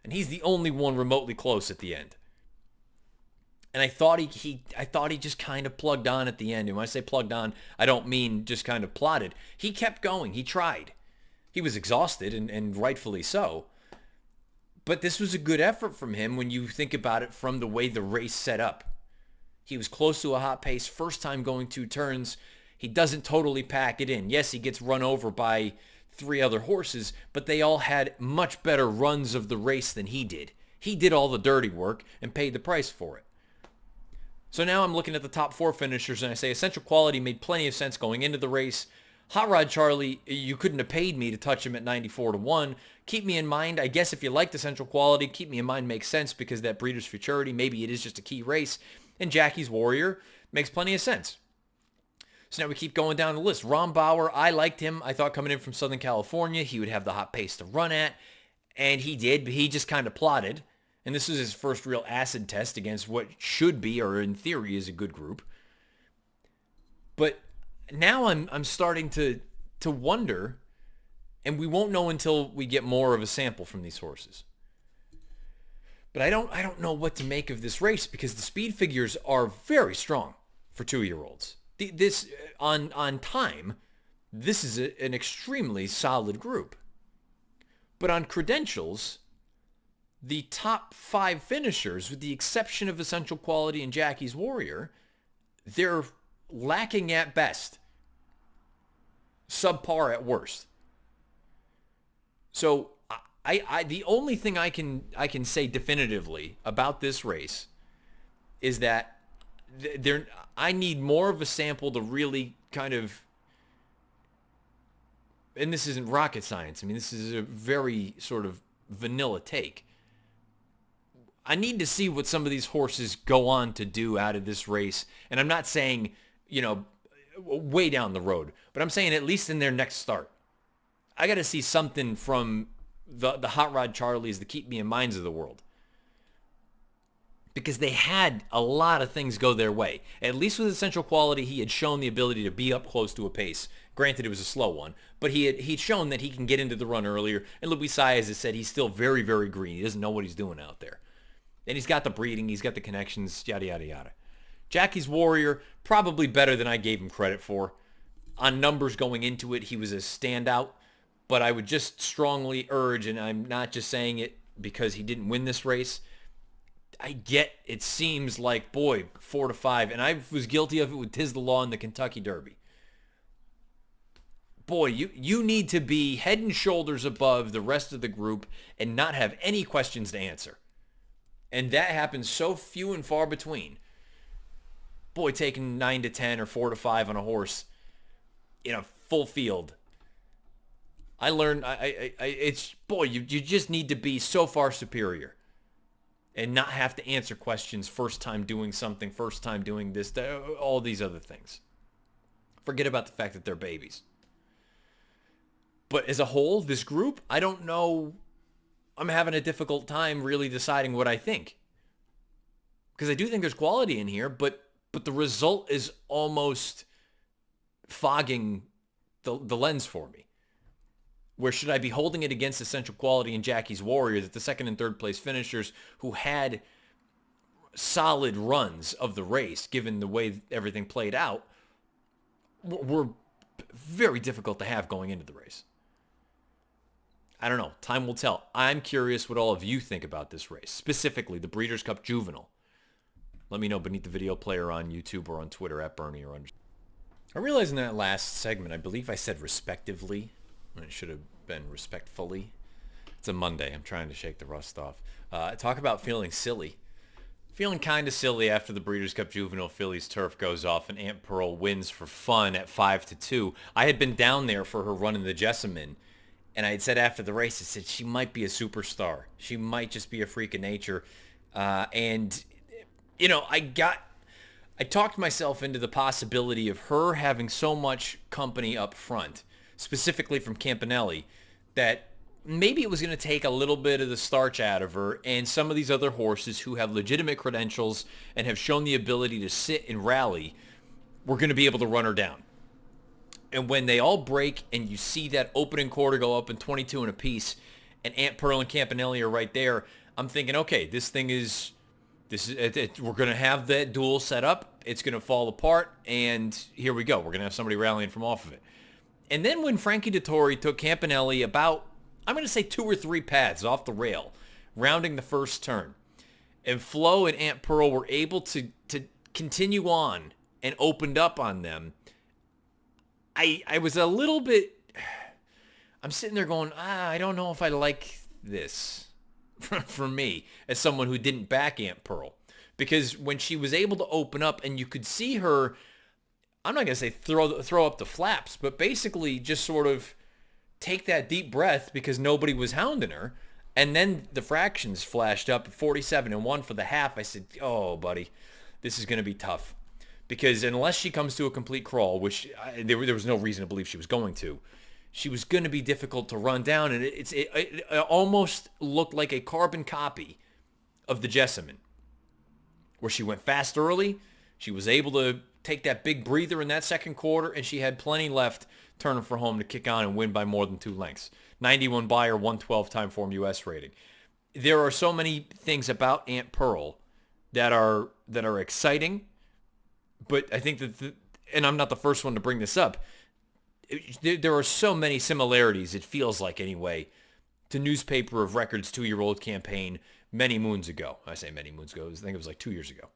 And he's the only one remotely close at the end. And I thought he just kind of plugged on at the end. And when I say plugged on, I don't mean just kind of plodded. He kept going. He tried. He was exhausted, and rightfully so. But this was a good effort from him when you think about it from the way the race set up. He was close to a hot pace, first time going 2 turns. He doesn't totally pack it in. Yes, he gets run over by 3 other horses, but they all had much better runs of the race than he did. He did all the dirty work and paid the price for it. So now I'm looking at the top 4 finishers, and I say Essential Quality made plenty of sense going into the race. Hot Rod Charlie, you couldn't have paid me to touch him at 94-1. Keep Me in Mind, I guess if you liked Essential Quality, Keep Me in Mind makes sense because that Breeders' Futurity, maybe it is just a key race. And Jackie's Warrior makes plenty of sense. So now we keep going down the list. Ron Bauer, I liked him. I thought coming in from Southern California, he would have the hot pace to run at. And he did, but he just kind of plodded. And this was his first real acid test against what should be, or in theory, is a good group. But now I'm starting to wonder, and we won't know until we get more of a sample from these horses. But I don't know what to make of this race because the speed figures are very strong for 2-year-olds. This on time, this is an extremely solid group. But on credentials, the top 5 finishers, with the exception of Essential Quality and Jackie's Warrior, they're lacking at best, subpar at worst. So I the only thing I can say definitively about this race is that I need more of a sample to really kind of, and this isn't rocket science. I mean, this is a very sort of vanilla take. I need to see what some of these horses go on to do out of this race. And I'm not saying, way down the road, but I'm saying at least in their next start. I got to see something from the Hot Rod Charlies, the Keep Me in Minds of the world. Because they had a lot of things go their way. At least with Essential Quality, he had shown the ability to be up close to a pace. Granted, it was a slow one, but he'd shown that he can get into the run earlier. And Luis Saez has said he's still very, very green. He doesn't know what he's doing out there. And he's got the breeding, he's got the connections, yada, yada, yada. Jackie's Warrior, probably better than I gave him credit for. On numbers going into it, he was a standout. But I would just strongly urge, and I'm not just saying it because he didn't win this race, I get it seems like, boy, 4-5, and I was guilty of it with Tiz the Law in the Kentucky Derby. Boy, you need to be head and shoulders above the rest of the group and not have any questions to answer. And that happens so few and far between. Boy, taking 9-10 or 4-5 on a horse in a full field. I learned, it's, boy, you just need to be so far superior and not have to answer questions first time doing something, first time doing this, all these other things. Forget about the fact that they're babies. But as a whole, this group, I don't know. I'm having a difficult time really deciding what I think. Because I do think there's quality in here, but the result is almost fogging the lens for me. Where should I be holding it against Essential Quality and Jackie's Warrior, that the second and third place finishers who had solid runs of the race, given the way everything played out, were very difficult to have going into the race. I don't know. Time will tell. I'm curious what all of you think about this race, specifically the Breeders' Cup Juvenile. Let me know beneath the video player on YouTube or on Twitter at Bernie or under. I realized in that last segment, I believe I said respectively. It should have been respectfully. It's a Monday. I'm trying to shake the rust off. Talk about feeling silly. Feeling kind of silly after the Breeders' Cup Juvenile Fillies turf goes off and Aunt Pearl wins for fun at 5-2. I had been down there for her run in the Jessamine, and I had said after the race, I said she might be a superstar. She might just be a freak of nature. And, you know, I talked myself into the possibility of her having so much company up front, specifically from Campanelli, that maybe it was going to take a little bit of the starch out of her, and some of these other horses who have legitimate credentials and have shown the ability to sit and rally were going to be able to run her down. And when they all break and you see that opening quarter go up in 22 and a piece, and Aunt Pearl and Campanelli are right there, I'm thinking, okay, we're going to have that duel set up. It's going to fall apart, and here we go. We're going to have somebody rallying from off of it. And then when Frankie Dettori took Campanelli about, I'm going to say 2 or 3 paths off the rail, rounding the first turn, and Flo and Aunt Pearl were able to continue on and opened up on them, I was a little bit, I'm sitting there going, I don't know if I like this for me as someone who didn't back Aunt Pearl. Because when she was able to open up and you could see her, I'm not going to say throw up the flaps, but basically just sort of take that deep breath because nobody was hounding her. And then the fractions flashed up at 47-1 for the half. I said, oh, buddy, this is going to be tough. Because unless she comes to a complete crawl, which there was no reason to believe she was going to, she was going to be difficult to run down. And it almost looked like a carbon copy of the Jessamine, where she went fast early. She was able to take that big breather in that second quarter, and she had plenty left turning for home to kick on and win by more than 2 lengths. 91 Beyer, 112 time form U.S. rating. There are so many things about Aunt Pearl that are exciting, but I think that, and I'm not the first one to bring this up, there are so many similarities, it feels like anyway, to Newspaper of Record's 2-year-old campaign many moons ago. I say many moons ago. I think it was like 2 years ago.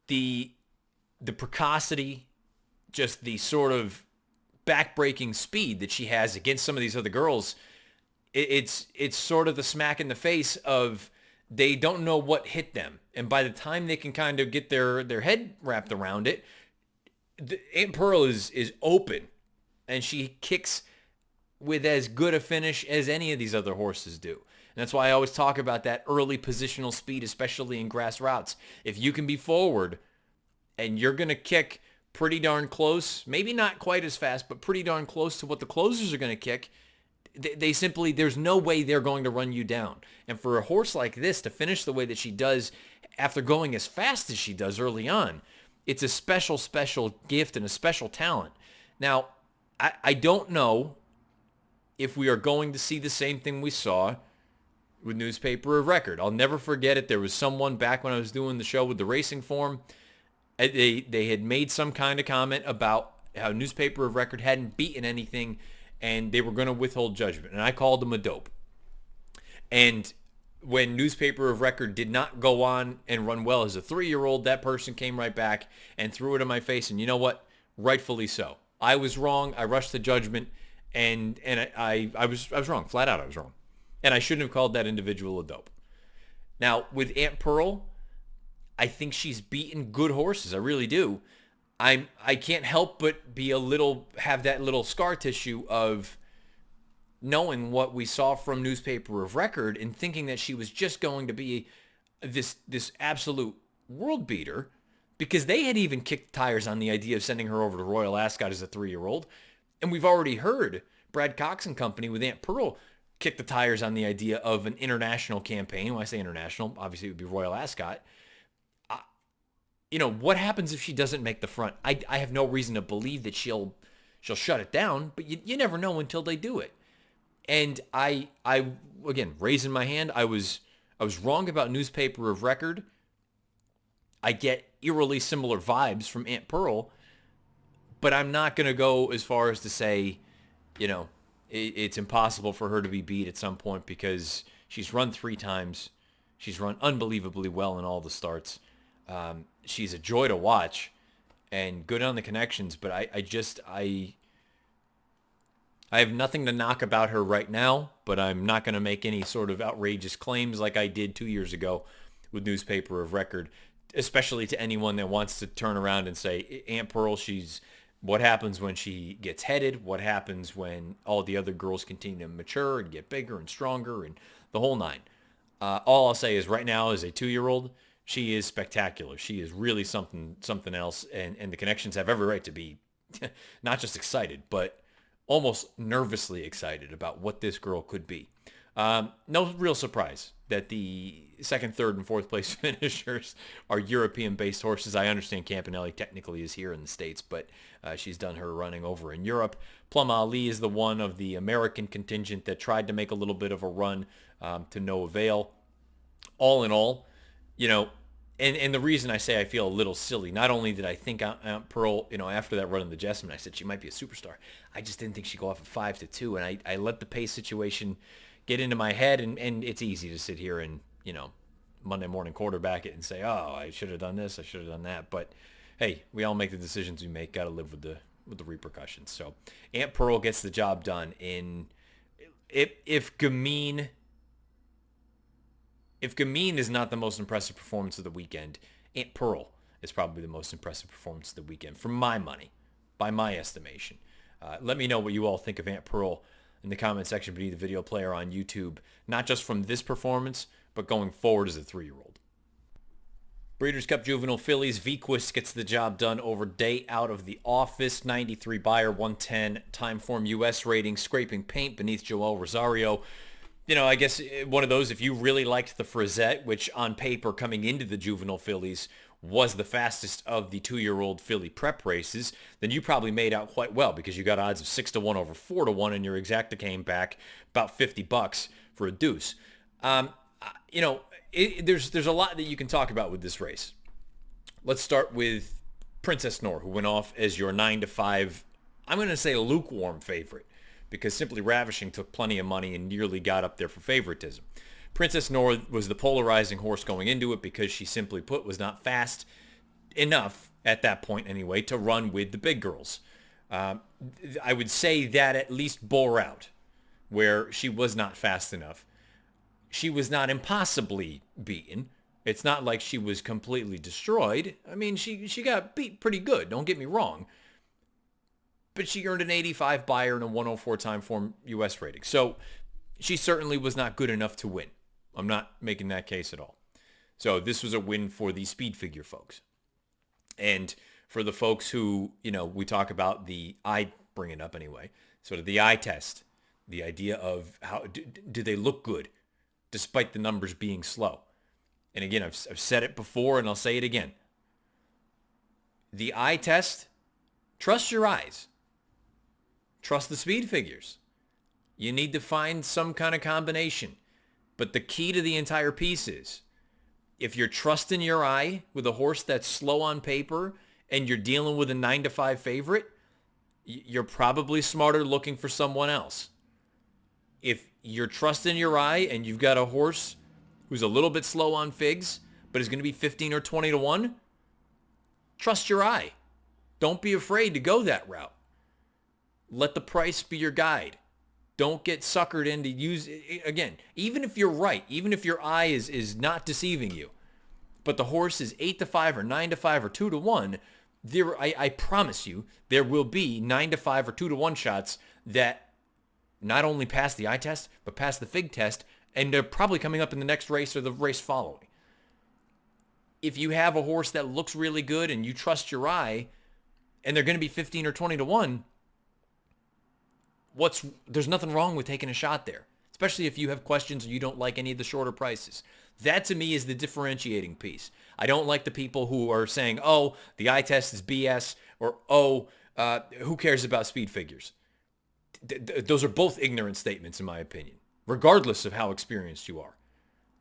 The precocity, just the sort of backbreaking speed that she has against some of these other girls, it's sort of the smack in the face of they don't know what hit them. And by the time they can kind of get their head wrapped around it, Aunt Pearl is open, and she kicks with as good a finish as any of these other horses do. And that's why I always talk about that early positional speed, especially in grass routes. If you can be forward and you're going to kick pretty darn close, maybe not quite as fast, but pretty darn close to what the closers are going to kick, they simply, there's no way they're going to run you down. And for a horse like this to finish the way that she does after going as fast as she does early on, it's a special, special gift and a special talent. Now, I don't know if we are going to see the same thing we saw with Newspaper of Record. I'll never forget it. There was someone back when I was doing the show with the Racing Form. They had made some kind of comment about how Newspaper of Record hadn't beaten anything and they were going to withhold judgment. And I called them a dope. And when Newspaper of Record did not go on and run well as a 3-year-old, that person came right back and threw it in my face. And you know what? Rightfully so. I was wrong. I rushed to judgment, and I was wrong. Flat out, I was wrong. And I shouldn't have called that individual a dope. Now, with Aunt Pearl, I think she's beaten good horses. I really do. I can't help but have that little scar tissue of knowing what we saw from Newspaper of Record and thinking that she was just going to be this absolute world beater, because they had even kicked tires on the idea of sending her over to Royal Ascot as a 3-year-old. And we've already heard Brad Cox and company with Aunt Pearl kick the tires on the idea of an international campaign. When I say international, obviously it would be Royal Ascot. What happens if she doesn't make the front? I have no reason to believe that she'll shut it down, but you never know until they do it. And I again, raising my hand, I was wrong about Newspaper of Record. I get eerily similar vibes from Aunt Pearl, but I'm not going to go as far as to say, it's impossible for her to be beat at some point, because she's run 3 times. She's run unbelievably well in all the starts. She's a joy to watch and good on the connections, but I have nothing to knock about her right now, but I'm not going to make any sort of outrageous claims like I did 2 years ago with newspaper of record, especially to anyone that wants to turn around and say, Aunt Pearl, what happens when she gets headed? What happens when all the other girls continue to mature and get bigger and stronger and the whole nine? All I'll say is right now, as a 2-year-old, she is spectacular. She is really something else, and the connections have every right to be not just excited, but almost nervously excited about what this girl could be. No real surprise that the second, third, and fourth place finishers are European-based horses. I understand Campanelli technically is here in the States, but she's done her running over in Europe. Plum Ali is the one of the American contingent that tried to make a little bit of a run to no avail. All in all, and the reason I say I feel a little silly, not only did I think Aunt Pearl, after that run in the Jessamine, I said she might be a superstar. I just didn't think she'd go off at 5-2, and I let the pace situation get into my head, and it's easy to sit here and, Monday morning quarterback it and say, oh, I should have done this, I should have done that. But hey, we all make the decisions we make. Got to live with the repercussions. So Aunt Pearl gets the job done. If Gamine is not the most impressive performance of the weekend, Aunt Pearl is probably the most impressive performance of the weekend, for my money, by my estimation. Let me know what you all think of Aunt Pearl in the comment section beneath the video player on YouTube, not just from this performance, but going forward as a 3-year-old. Breeders' Cup Juvenile Fillies, Vequist gets the job done over Day Out of the Office. 93 Beyer, 110 Timeform US rating, scraping paint beneath Joel Rosario. I guess one of those, if you really liked the Frisette, which on paper coming into the Juvenile Fillies was the fastest of the 2-year-old filly prep races, then you probably made out quite well because you got odds of 6-1 over 4-1 and your exacta came back about $50 for a deuce. There's a lot that you can talk about with this race. Let's start with Princess Noor, who went off as your 9-5, I'm going to say lukewarm favorite, because Simply Ravishing took plenty of money and nearly got up there for favoritism. Princess Noor was the polarizing horse going into it because she, simply put, was not fast enough at that point anyway to run with the big girls. I would say that at least bore out where she was not fast enough. She was not impossibly beaten. It's not like she was completely destroyed. I mean, she got beat pretty good, don't get me wrong. But she earned an 85 Beyer and a 104 Timeform US rating. So she certainly was not good enough to win. I'm not making that case at all. So this was a win for the speed figure folks. And for the folks who, we talk about I bring it up anyway, sort of the eye test, the idea of how do they look good despite the numbers being slow. And again, I've said it before and I'll say it again. The eye test, trust your eyes. Trust the speed figures. You need to find some kind of combination. But the key to the entire piece is, if you're trusting your eye with a horse that's slow on paper and you're dealing with a 9-5 favorite, you're probably smarter looking for someone else. If you're trusting your eye and you've got a horse who's a little bit slow on figs, but is going to be 15 or 20-1, trust your eye. Don't be afraid to go that route. Let the price be your guide. Don't get suckered into again, even if you're right, even if your eye is not deceiving you, but the horse is 8-5 or 9-5 or 2-1, I promise you, there will be 9-5 or 2-1 shots that not only pass the eye test, but pass the fig test, and they're probably coming up in the next race or the race following. If you have a horse that looks really good and you trust your eye, and they're going to be 15 or 20-1, there's nothing wrong with taking a shot there, especially if you have questions or you don't like any of the shorter prices. That to me is the differentiating piece. I don't like the people who are saying, oh, the eye test is BS, or who cares about speed figures? Those are both ignorant statements in my opinion, regardless of how experienced you are.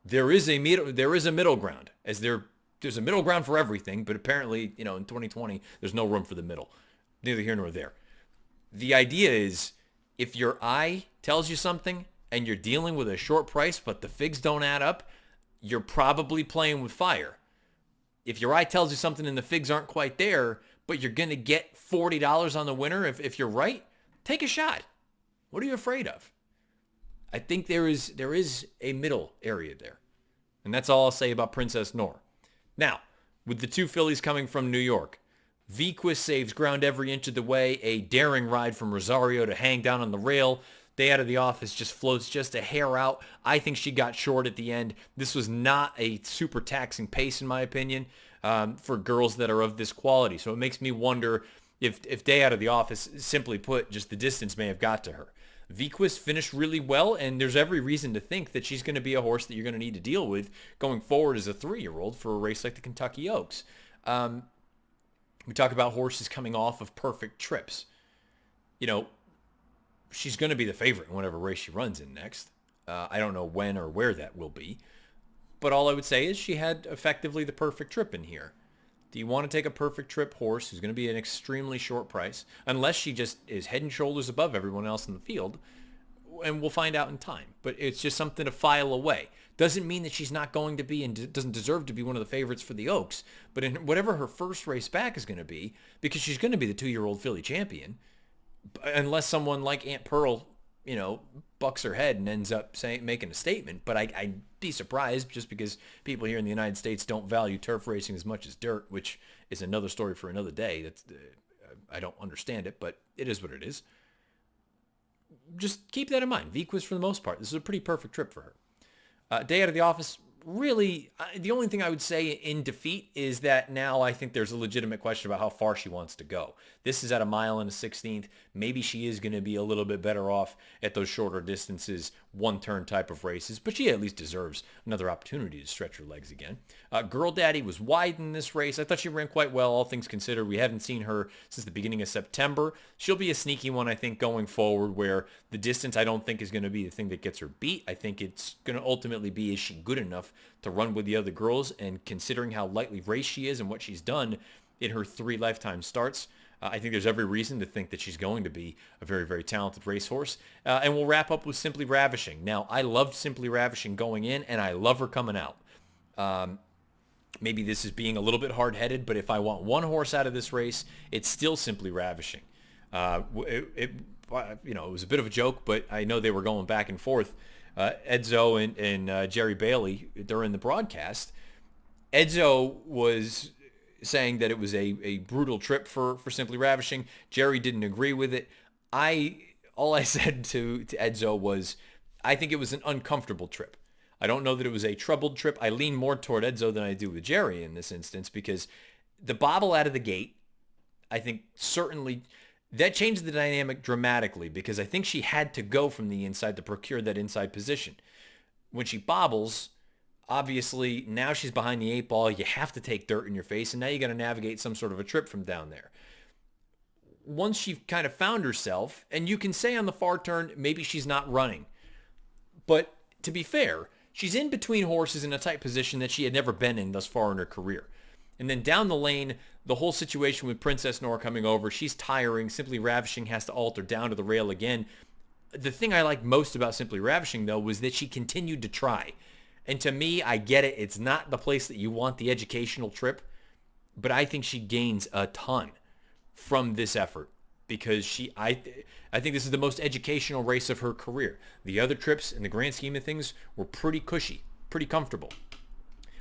There is a middle ground, as there's a middle ground for everything, but apparently, in 2020, there's no room for the middle. Neither here nor there. The idea is, if your eye tells you something and you're dealing with a short price, but the figs don't add up, you're probably playing with fire. If your eye tells you something and the figs aren't quite there, but you're going to get $40 on the winner if you're right, take a shot. What are you afraid of? I think there is a middle area there. And that's all I'll say about Princess Nor. Now, with the two fillies coming from New York, Vequist saves ground every inch of the way, a daring ride from Rosario to hang down on the rail. Day Out of the Office just floats just a hair out. I think she got short at the end. This was not a super taxing pace, in my opinion, for girls that are of this quality. So it makes me wonder if Day Out of the Office, simply put, just the distance may have got to her. Vequist finished really well, and there's every reason to think that she's going to be a horse that you're going to need to deal with going forward as a 3-year-old for a race like the Kentucky Oaks. We talk about horses coming off of perfect trips. You know, she's going to be the favorite in whatever race she runs in next. I don't know when or where that will be. But all I would say is she had effectively the perfect trip in here. Do you want to take a perfect trip horse who's going to be an extremely short price, unless she just is head and shoulders above everyone else in the field? And we'll find out in time. But it's just something to file away. Doesn't mean that she's not going to be and doesn't deserve to be one of the favorites for the Oaks. But in whatever her first race back is going to be, because she's going to be the 2-year-old filly champion, unless someone like Aunt Pearl, you know, bucks her head and ends up making a statement. But I'd be surprised, just because people here in the United States don't value turf racing as much as dirt, which is another story for another day. That's I don't understand it, but it is what it is. Just keep that in mind. Vequist, for the most part, this is a pretty perfect trip for her. Day Out of the Office, really, the only thing I would say in defeat is that now I think there's a legitimate question about how far she wants to go. This is at 1 1/16. Maybe she is going to be a little bit better off at those shorter distances, one-turn type of races, but she at least deserves another opportunity to stretch her legs again. Girl Daddy was wide in this race. I thought she ran quite well, all things considered. We haven't seen her since the beginning of September. She'll be a sneaky one, I think, going forward, where the distance I don't think is going to be the thing that gets her beat. I think it's going to ultimately be, is she good enough to run with the other girls? And considering how lightly raced she is and what she's done in her 3 lifetime starts, I think there's every reason to think that she's going to be a very, very talented racehorse. And we'll wrap up with Simply Ravishing. Now, I loved Simply Ravishing going in, and I love her coming out. Maybe this is being a little bit hard-headed, but if I want one horse out of this race, it's still Simply Ravishing. It was a bit of a joke, but I know they were going back and forth. Edzo and Jerry Bailey during the broadcast. Edzo was saying that it was a brutal trip for Simply Ravishing. Jerry didn't agree with it. All I said to Edzo was, I think it was an uncomfortable trip. I don't know that it was a troubled trip. I lean more toward Edzo than I do with Jerry in this instance, because the bobble out of the gate, I think certainly that changed the dynamic dramatically, because I think she had to go from the inside to procure that inside position. When she bobbles, obviously now she's behind the 8 ball. You have to take dirt in your face, and now you got to navigate some sort of a trip from down there. Once she kind of found herself, and you can say on the far turn, maybe she's not running. But to be fair, she's in between horses in a tight position that she had never been in thus far in her career. And then down the lane, the whole situation with Princess Nor coming over, she's tiring. Simply Ravishing has to alter down to the rail again. The thing I liked most about Simply Ravishing, though, was that she continued to try. And to me, I get it. It's not the place that you want the educational trip, but I think she gains a ton from this effort, because I think this is the most educational race of her career. The other trips, in the grand scheme of things, were pretty cushy, pretty comfortable.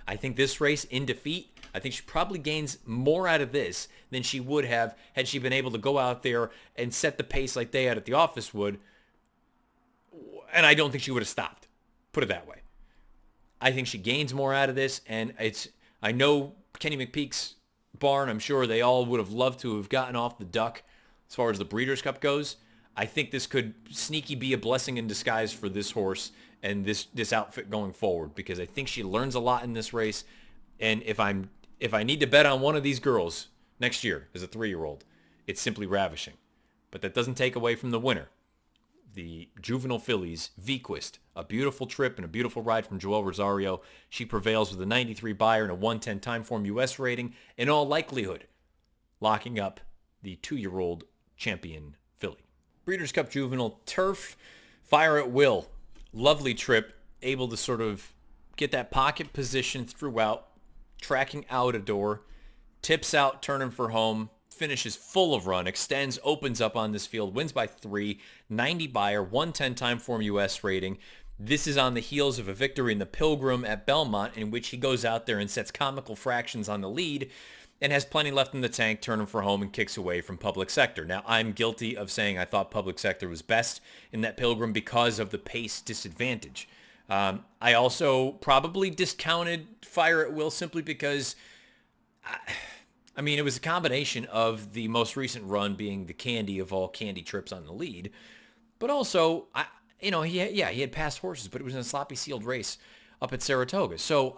I think this race, in defeat, I think she probably gains more out of this than she would have had she been able to go out there and set the pace like Day Out at the Office would. And I don't think she would have stopped. Put it that way. I think she gains more out of this, and I know Kenny McPeak's barn, I'm sure they all would have loved to have gotten off the duck as far as the Breeders' Cup goes. I think this could sneaky be a blessing in disguise for this horse and this outfit going forward, because I think she learns a lot in this race. And if I need to bet on one of these girls next year as a 3-year-old, it's Simply Ravishing. But that doesn't take away from the winner, the Juvenile Fillies, Vequist. A beautiful trip and a beautiful ride from Joelle Rosario. She prevails with a 93 buyer and a 110 Timeform US rating, in all likelihood locking up the 2-year-old champion filly. Breeders' Cup Juvenile Turf, fire at will. Lovely trip, able to sort of get that pocket position throughout, tracking out a door, tips out, turning for home, finishes full of run, extends, opens up on this field, wins by 3, 90 buyer, 110 Timeform US rating. This is on the heels of a victory in the Pilgrim at Belmont, in which he goes out there and sets comical fractions on the lead and has plenty left in the tank, turning for home and kicks away from Public Sector. Now, I'm guilty of saying I thought Public Sector was best in that Pilgrim because of the pace disadvantage. I also probably discounted Fire at Will simply because, I mean, it was a combination of the most recent run being the candy of all candy trips on the lead, but also, he had passed horses, but it was in a sloppy sealed race up at Saratoga. So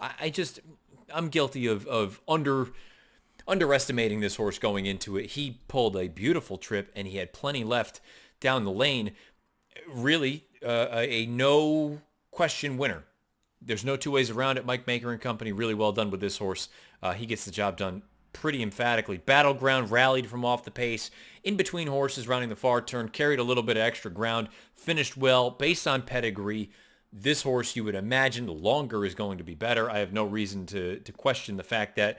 I'm guilty of underestimating this horse going into it. He pulled a beautiful trip, and he had plenty left down the lane. Really, a no question winner. There's no two ways around it. Mike Maker and company really well done with this horse. He gets the job done pretty emphatically. Battleground rallied from off the pace, in between horses, rounding the far turn, carried a little bit of extra ground, finished well based on pedigree. This horse, you would imagine, longer is going to be better. I have no reason to question the fact that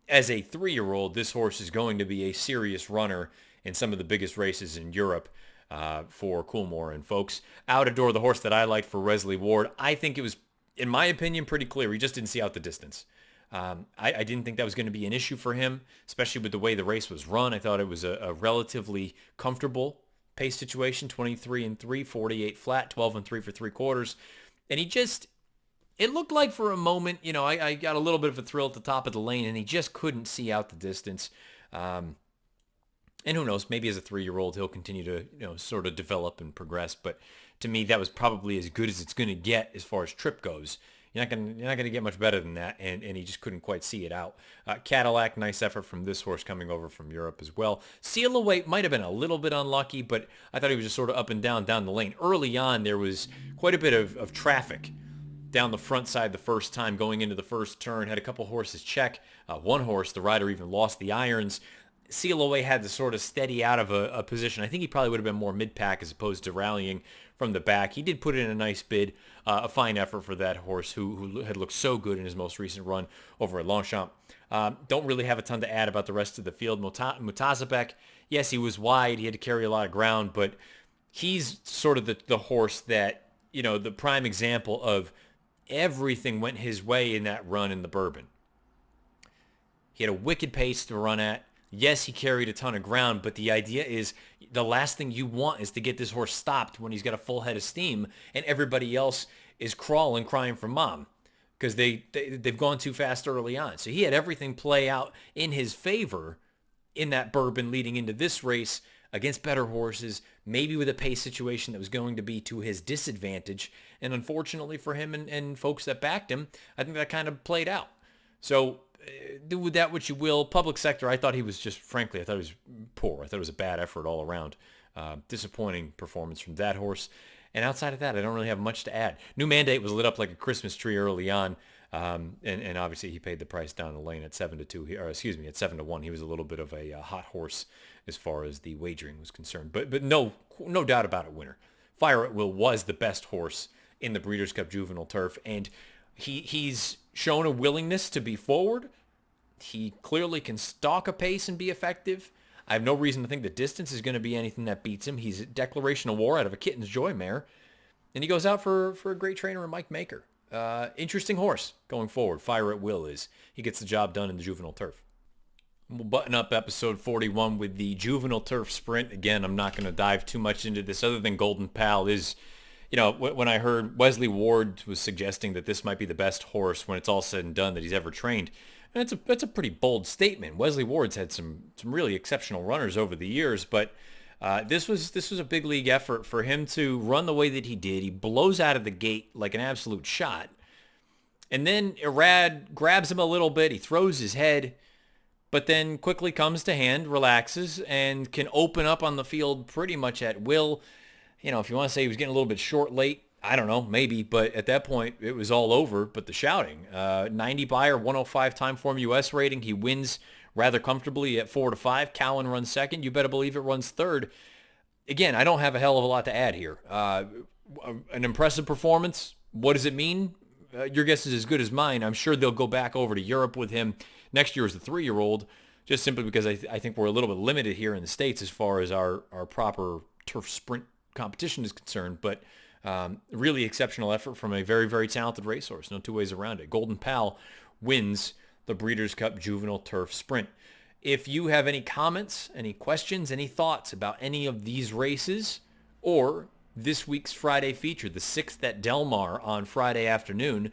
as a 3-year-old, this horse is going to be a serious runner in some of the biggest races in Europe for Coolmore. And folks, out of door, the horse that I liked for Wesley Ward, I think it was, in my opinion, pretty clear. He just didn't see out the distance. I didn't think that was going to be an issue for him, especially with the way the race was run. I thought it was a relatively comfortable pace situation, 23-3, 48 flat, 12-3 for 3/4. And it looked like for a moment, I got a little bit of a thrill at the top of the lane, and he just couldn't see out the distance. And who knows, maybe as a 3-year-old, he'll continue to, sort of develop and progress. But to me, that was probably as good as it's going to get as far as trip goes. You're not gonna get much better than that, and he just couldn't quite see it out. Cadillac, nice effort from this horse coming over from Europe as well. Seal Away might have been a little bit unlucky, but I thought he was just sort of up and down the lane. Early on, there was quite a bit of traffic down the front side the first time going into the first turn. Had a couple horses check. One horse, the rider even lost the irons. Seal Away had to sort of steady out of a position. I think he probably would have been more mid-pack as opposed to rallying from the back. He did put in a nice bid, a fine effort for that horse who had looked so good in his most recent run over at Longchamp. Don't really have a ton to add about the rest of the field. Mutazabek, yes, he was wide. He had to carry a lot of ground, but he's sort of the horse that, the prime example of everything went his way in that run in the Bourbon. He had a wicked pace to run at. Yes, he carried a ton of ground, but the idea is the last thing you want is to get this horse stopped when he's got a full head of steam and everybody else is crawling, crying for mom because they've gone too fast early on. So he had everything play out in his favor in that Bourbon leading into this race against better horses, maybe with a pace situation that was going to be to his disadvantage. And unfortunately for him and folks that backed him, I think that kind of played out. So do with that what you will. Public Sector, I thought he was frankly, I thought he was poor. I thought it was a bad effort all around. Disappointing performance from that horse. And outside of that, I don't really have much to add. New Mandate was lit up like a Christmas tree early on. And obviously he paid the price down the lane at 7-2, or excuse me, at 7-1. He was a little bit of a hot horse as far as the wagering was concerned. But no doubt about it, winner. Fire at Will was the best horse in the Breeders' Cup Juvenile Turf. And he's shown a willingness to be forward. He clearly can stalk a pace and be effective. I have no reason to think the distance is going to be anything that beats him. He's a declaration of war out of a Kitten's Joy mare. And he goes out for a great trainer in Mike Maker. Interesting horse going forward. Fire at Will is. He gets the job done in the Juvenile Turf. We'll button up episode 41 with the Juvenile Turf Sprint. Again, I'm not going to dive too much into this other than Golden Pal is, when I heard Wesley Ward was suggesting that this might be the best horse when it's all said and done that he's ever trained. And that's a pretty bold statement. Wesley Ward's had some really exceptional runners over the years, but this was a big league effort for him to run the way that he did. He blows out of the gate like an absolute shot. And then Irad grabs him a little bit. He throws his head, but then quickly comes to hand, relaxes, and can open up on the field pretty much at will. If you want to say he was getting a little bit short late, I don't know, maybe, but at that point, it was all over, but the shouting. 90 buyer, 105 time form U.S. rating. He wins rather comfortably at 4-5. Cowan runs second. You better believe it runs third. Again, I don't have a hell of a lot to add here. An impressive performance. What does it mean? Your guess is as good as mine. I'm sure they'll go back over to Europe with him next year as the 3-year-old, just simply because I think we're a little bit limited here in the States as far as our proper turf sprint competition is concerned. But Really exceptional effort from a very, very talented racehorse. No two ways around it. Golden Pal wins the Breeders' Cup Juvenile Turf Sprint. If you have any comments, any questions, any thoughts about any of these races or this week's Friday feature, the 6th at Del Mar on Friday afternoon,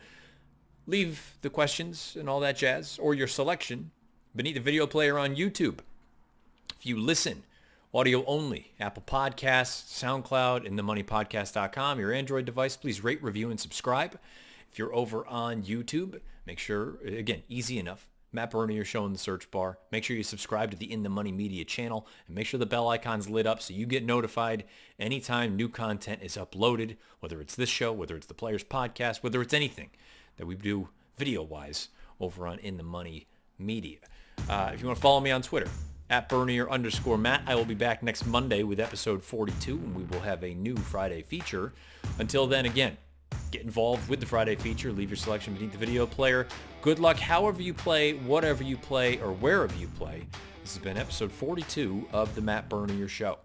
leave the questions and all that jazz or your selection beneath the video player on YouTube. If you listen audio only, Apple Podcasts, SoundCloud, InTheMoneyPodcast.com, your Android device, please rate, review, and subscribe. If you're over on YouTube, make sure, again, easy enough, Matt Bernier Show in the search bar. Make sure you subscribe to the In the Money Media channel and make sure the bell icon's lit up so you get notified anytime new content is uploaded, whether it's this show, whether it's the Players Podcast, whether it's anything that we do video-wise over on In the Money Media. If you want to follow me on Twitter, at Bernier_Matt. I will be back next Monday with episode 42, and we will have a new Friday feature. Until then, again, get involved with the Friday feature. Leave your selection beneath the video player. Good luck however you play, whatever you play, or wherever you play. This has been episode 42 of The Matt Bernier Show.